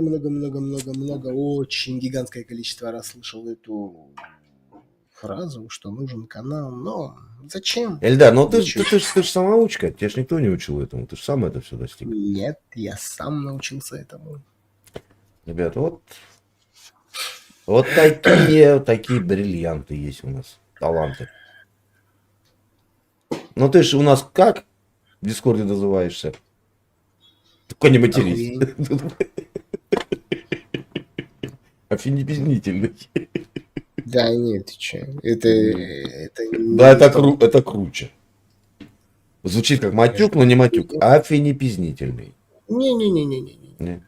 очень гигантское количество раз слышал эту фразу, что нужен канал, но зачем? Эльдар, ну ты Зачем? ж самоучка, тебя ж никто не учил этому, ты же сам это все достиг. Нет, я сам научился этому. Ребята, вот такие бриллианты есть у нас, таланты. Ну ты же у нас как в Дискорде называешься? Только не матерись. Офигительный. Да нет, ты че? Это Да, это круче. Звучит как матюк, но не матюк. Офигительный. Не-не-не-не-не. Не.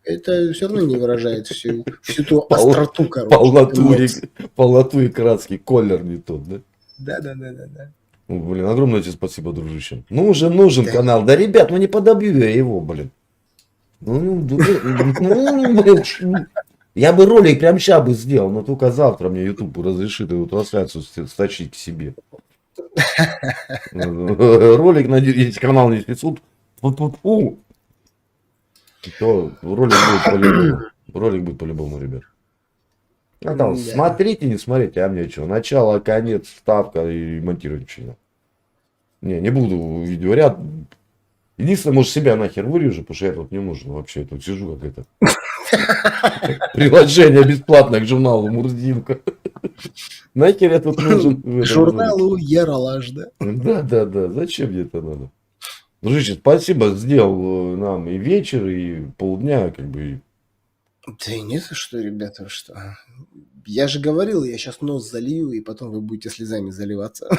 Это все равно не выражает всю ту остроту, короче. Полноту и краски. Колер не тот, да? Да. Ну, блин, огромное тебе спасибо, дружище. Нужен канал. Да, ребят, ну не подобью я его, блин. Я бы ролик прям сейчас бы сделал, но только завтра мне YouTube разрешит эту трансляцию стащить к себе. Ролик, надеюсь, канал не спецут. То ролик будет по-любому. Ролик будет по-любому, ребят. А там Да. смотрите, не смотрите, а мне что? Начало, конец, вставка и монтировать ничего. Не буду видеоряд. Единственное, может, себя нахер вырежу, потому что я тут не нужен вообще. Я тут сижу как это. Приложение бесплатное к журналу Мурзилка. Нахер я тут нужен? в этом Журналу Ералаш, да? ролике? Да. Зачем мне это надо? Дружище, спасибо, сделал нам и вечер, и полдня, как бы. Да и не за что, ребята, вы что. Я же говорил, я сейчас нос залью, и потом вы будете слезами заливаться.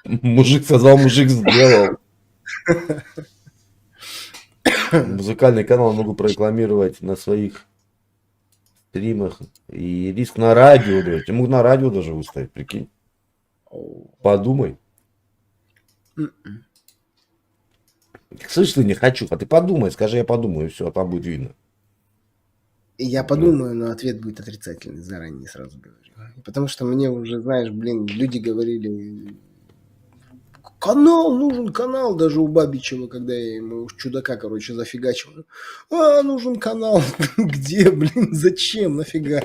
Мужик сказал, мужик сделал. Музыкальный канал могу прорекламировать на своих стримах. И риск на радио, блядь. Я могу на радио даже выставить, прикинь. Подумай. Слышь, ты не хочу, а ты подумай, скажи, я подумаю, и все, а там будет видно. Я подумаю, но ответ будет отрицательный, заранее сразу говорю. Потому что мне уже, знаешь, блин, люди говорили, канал, нужен канал, даже у Бабичева, когда я ему чудака, короче, зафигачил. Нужен канал. Где, блин, зачем, нафига?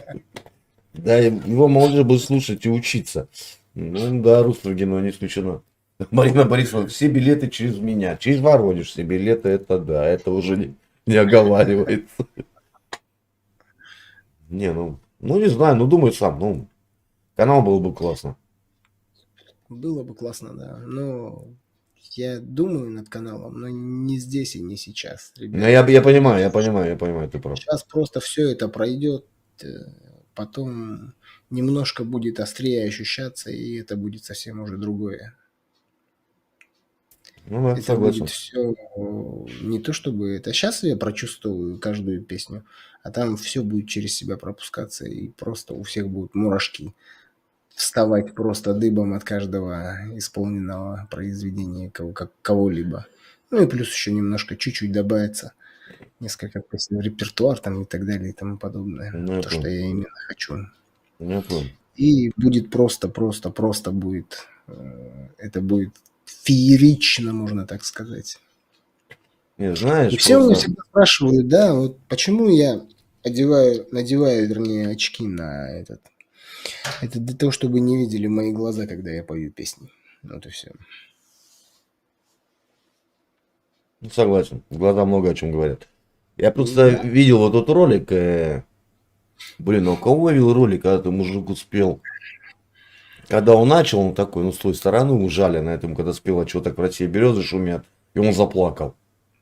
Да, его молодежь будет слушать и учиться. Ну да, Рустрогину не исключено. Марина Борисовна, все билеты через меня. Через Воронеж все билеты, это да, это уже не оговаривается. Не, ну не знаю, думаю сам, канал было бы классно. Было бы классно, да. Но я думаю над каналом, но не здесь и не сейчас. Ну, Ребята. я понимаю, ты прав. Сейчас просто все это пройдет, потом немножко будет острее ощущаться, и это будет совсем уже другое. Ну да, Это согласен. будет все не то чтобы это. Сейчас я прочувствую каждую песню, а там все будет через себя пропускаться, и просто у всех будут мурашки вставать просто дыбом от каждого исполненного произведения кого-либо. Ну и плюс еще немножко чуть-чуть добавится несколько песен в репертуар там и так далее и тому подобное. Ну, я То, что понял. я именно хочу. Я понял. И будет просто будет, это будет феерично, можно так сказать. Не, знаешь, И все меня просто- всегда спрашивают, да, вот почему я надеваю, вернее, очки на этот. Это для того, чтобы не видели мои глаза, когда я пою песни. Вот и все. Ну, согласен, глаза много о чем говорят. Я просто видел вот тот ролик. Блин, у кого видел ролик, когда ты мужик успел? Когда он начал, он такой, с той стороны ужали на этом, когда спел, а что так в России березы шумят, и он заплакал.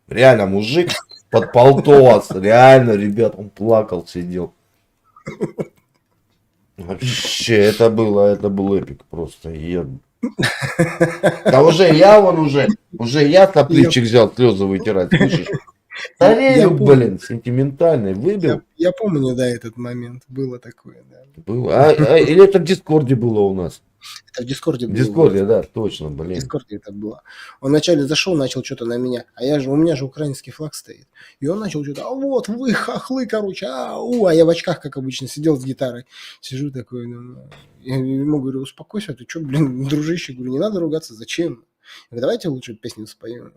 Реально, мужик под полтос, реально, ребят, он плакал, сидел. Вообще, это был эпик просто. Да уже я топливчик взял слезы вытирать, слышишь? Старею, блин, сентиментальный, выбил. Я помню, да, этот момент. Было такое, да. Было. Или это в Дискорде было у нас? Это в Дискорде В было. Дискорде, да, точно, В блин. Дискорде это было. Он вначале зашел, начал что-то на меня, у меня же украинский флаг стоит. И он начал что-то, вот вы хохлы, короче, а я в очках, как обычно, сидел с гитарой. Сижу такой, я ему говорю, успокойся, ты что, блин, дружище, говорю, не надо ругаться, зачем? Я говорю, давайте лучше песню споем.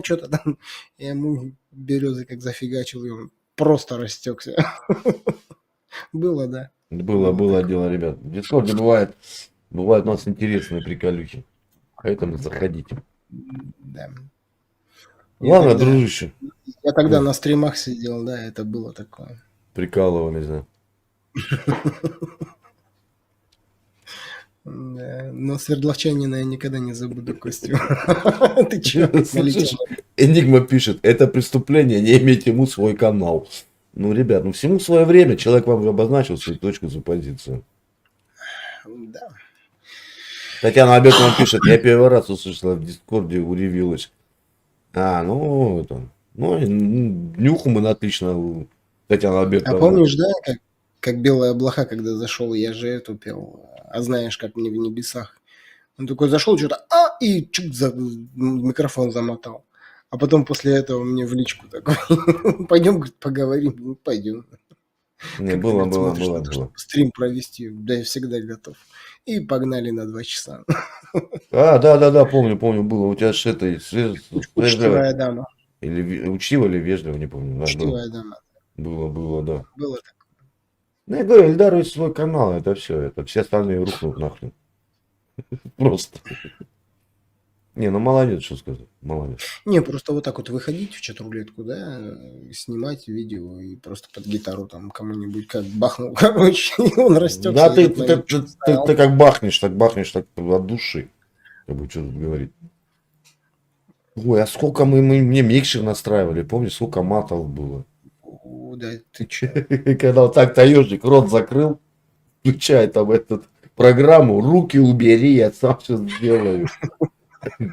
Что-то там. Я ему березы как зафигачил, и он просто растекся. Было, да. Было дело, ребят. В Дискорде бывают у нас интересные приколюхи. Поэтому заходите. Да. Ладно, тогда- дружище, Я тогда на стримах сидел, да, это было такое. прикалывались, да. Да, но Свердловчанина я никогда не забуду, Костю. Ты че, Слышишь? Энигма пишет, это преступление, не иметь ему свой канал. Ну, ребят, всему свое время. Человек вам обозначил свою точку, свою позицию. Да. Татьяна Абетова пишет, я первый раз услышала в Дискорде, удивилась. Нюху мы отлично, Татьяна А Абетова. помнишь, да, как белая блоха, когда зашел, я же эту пел, а знаешь, как мне в небесах. Он такой зашел, что-то, и чуть микрофон замотал. А потом после этого мне в личку такой, пойдем, говорит, поговорим. Ну, пойдем. Не, Как было, ты было, смотришь было, на то, было. чтобы стрим провести, да, я всегда готов. И погнали на 2 часа. А, да, помню, было. У тебя же это, вежливо, Учтивая дама. или учтиво, или вежливо, не помню. Да, было, Учтивая дама. было, да. Было так. Ну, я говорю, Эльдар есть свой канал, это все остальные рухнут нахрен. Просто. Не, ну молодец, что сказать, молодец. Не, просто вот так вот выходить в чат-рулетку, да, снимать видео и просто под гитару там кому-нибудь как бахнул, короче, и он растекся. Да, ты как бахнешь, так от души. Как бы, что тут говорить. Ой, а сколько мне микшер настраивали, помнишь, сколько матов было. Да ты чё? Когда вот так таежник рот закрыл, включай там этот программу, руки убери, я сам сейчас сделаю.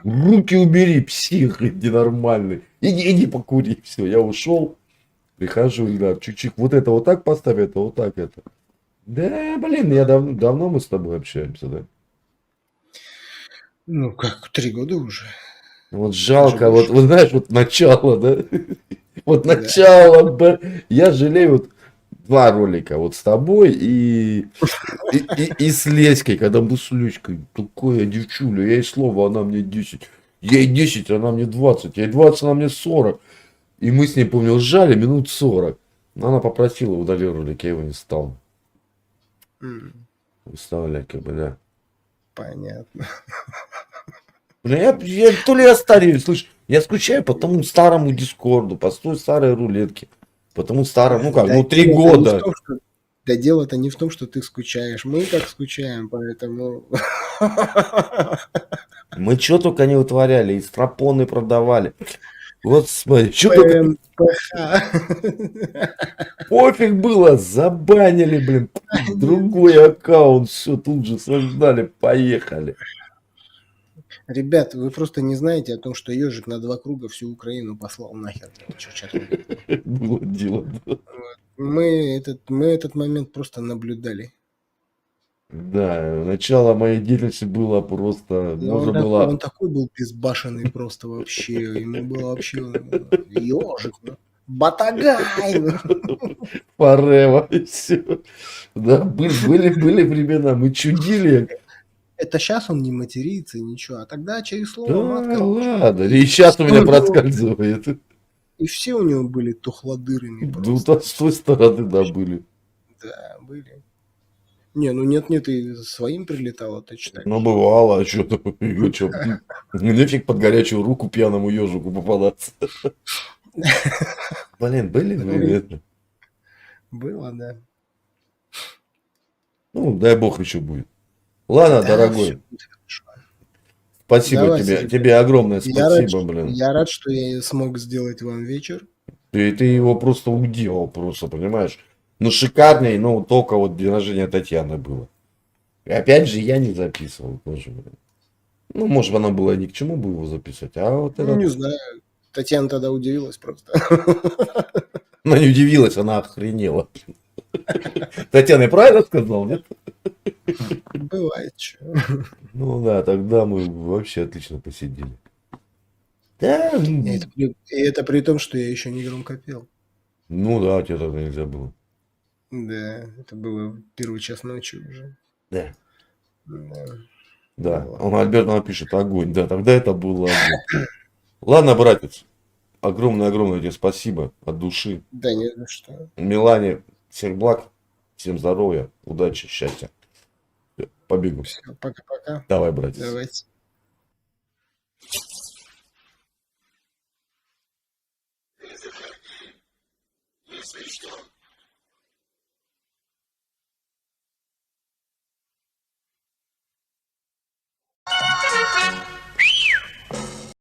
Руки убери, псих ненормальный. Иди покури, все, я ушел. Прихожу, да, чик-чик, вот это вот так поставь, это вот так это. Да, блин, давно мы с тобой общаемся, да. Ну как, 3 года уже. Вот Даже жалко, вот больше. знаешь, вот начало, да. Вот Да. начало, да. Я жалею вот 2 ролика, вот с тобой и с Леськой, когда мы с Леськой, такая девчуля, я ей слово, она мне 10. Ей 10, она мне 20, ей 20, она мне 40. И мы с ней, помню, ржали минут 40. Но она попросила удалить ролик, я его не стал выставлять, как бы, да. Понятно. Блин, то ли я старею, слышь, я скучаю по тому старому Дискорду, по той старой рулетке, по тому старому, ну как, Да, ну 3 дело-то не в года. том, что- Да дело-то не в том, что ты скучаешь. Мы как скучаем, поэтому... Мы что только не вытворяли, и стропоны продавали. Господи, что только ПНПХ. пофиг было, забанили, блин, другой аккаунт, все, тут же создали, поехали. Ребят, вы просто не знаете о том, что ежик на 2 круга всю Украину послал нахер. Чё, чат-рулетку. Было дело, да. Мы этот момент просто наблюдали. Да, начало моей деятельности было просто, И можно он было, такой был безбашенный просто вообще. Ему было вообще ежик. Батагай! форева, и все. Да, были времена, мы чудили. Это сейчас он не матерится, ничего. А тогда через Да слово мат, короче. ладно, и сейчас у меня проскальзывает. И все у него были тухлодырами Ну, просто. с той стороны, да, были. Да, были. Не, ну нет, и своим прилетало точно. Ну, бывало, а что-то, нефиг под горячую руку пьяному ежику попадаться. Блин, были времена. Было, да. Ну, дай бог еще будет. Ладно, Да, дорогой, всё будет хорошо. спасибо Давайте, тебе, ребят. тебе огромное Я рад, спасибо, блин. я рад, что я смог сделать вам вечер. Ты его просто уделал, просто, понимаешь? Ну, шикарней, ну, только вот день рождения Татьяны было. И опять же, я не записывал тоже, блин. Ну, может, оно было ни к чему бы его записать, а вот Ну, это... не знаю. Татьяна тогда удивилась просто. Она не удивилась, она охренела. Татьяна, я правильно сказал, нет? Бывает, что. Ну да, тогда мы вообще отлично посидели. Да, И это при том, что я еще не громко пел. ну да, тебе тогда нельзя было. Да, это было 1 час ночи уже. Да. Да. Да, Было. он Альберт нам пишет огонь. Да, тогда это было огонь. Ладно, братец, огромное тебе спасибо от души. Да не за что. Милане, всех благ, всем здоровья, удачи, счастья. Всё, побегу. Все, пока-пока. Давай, братец. Давайте.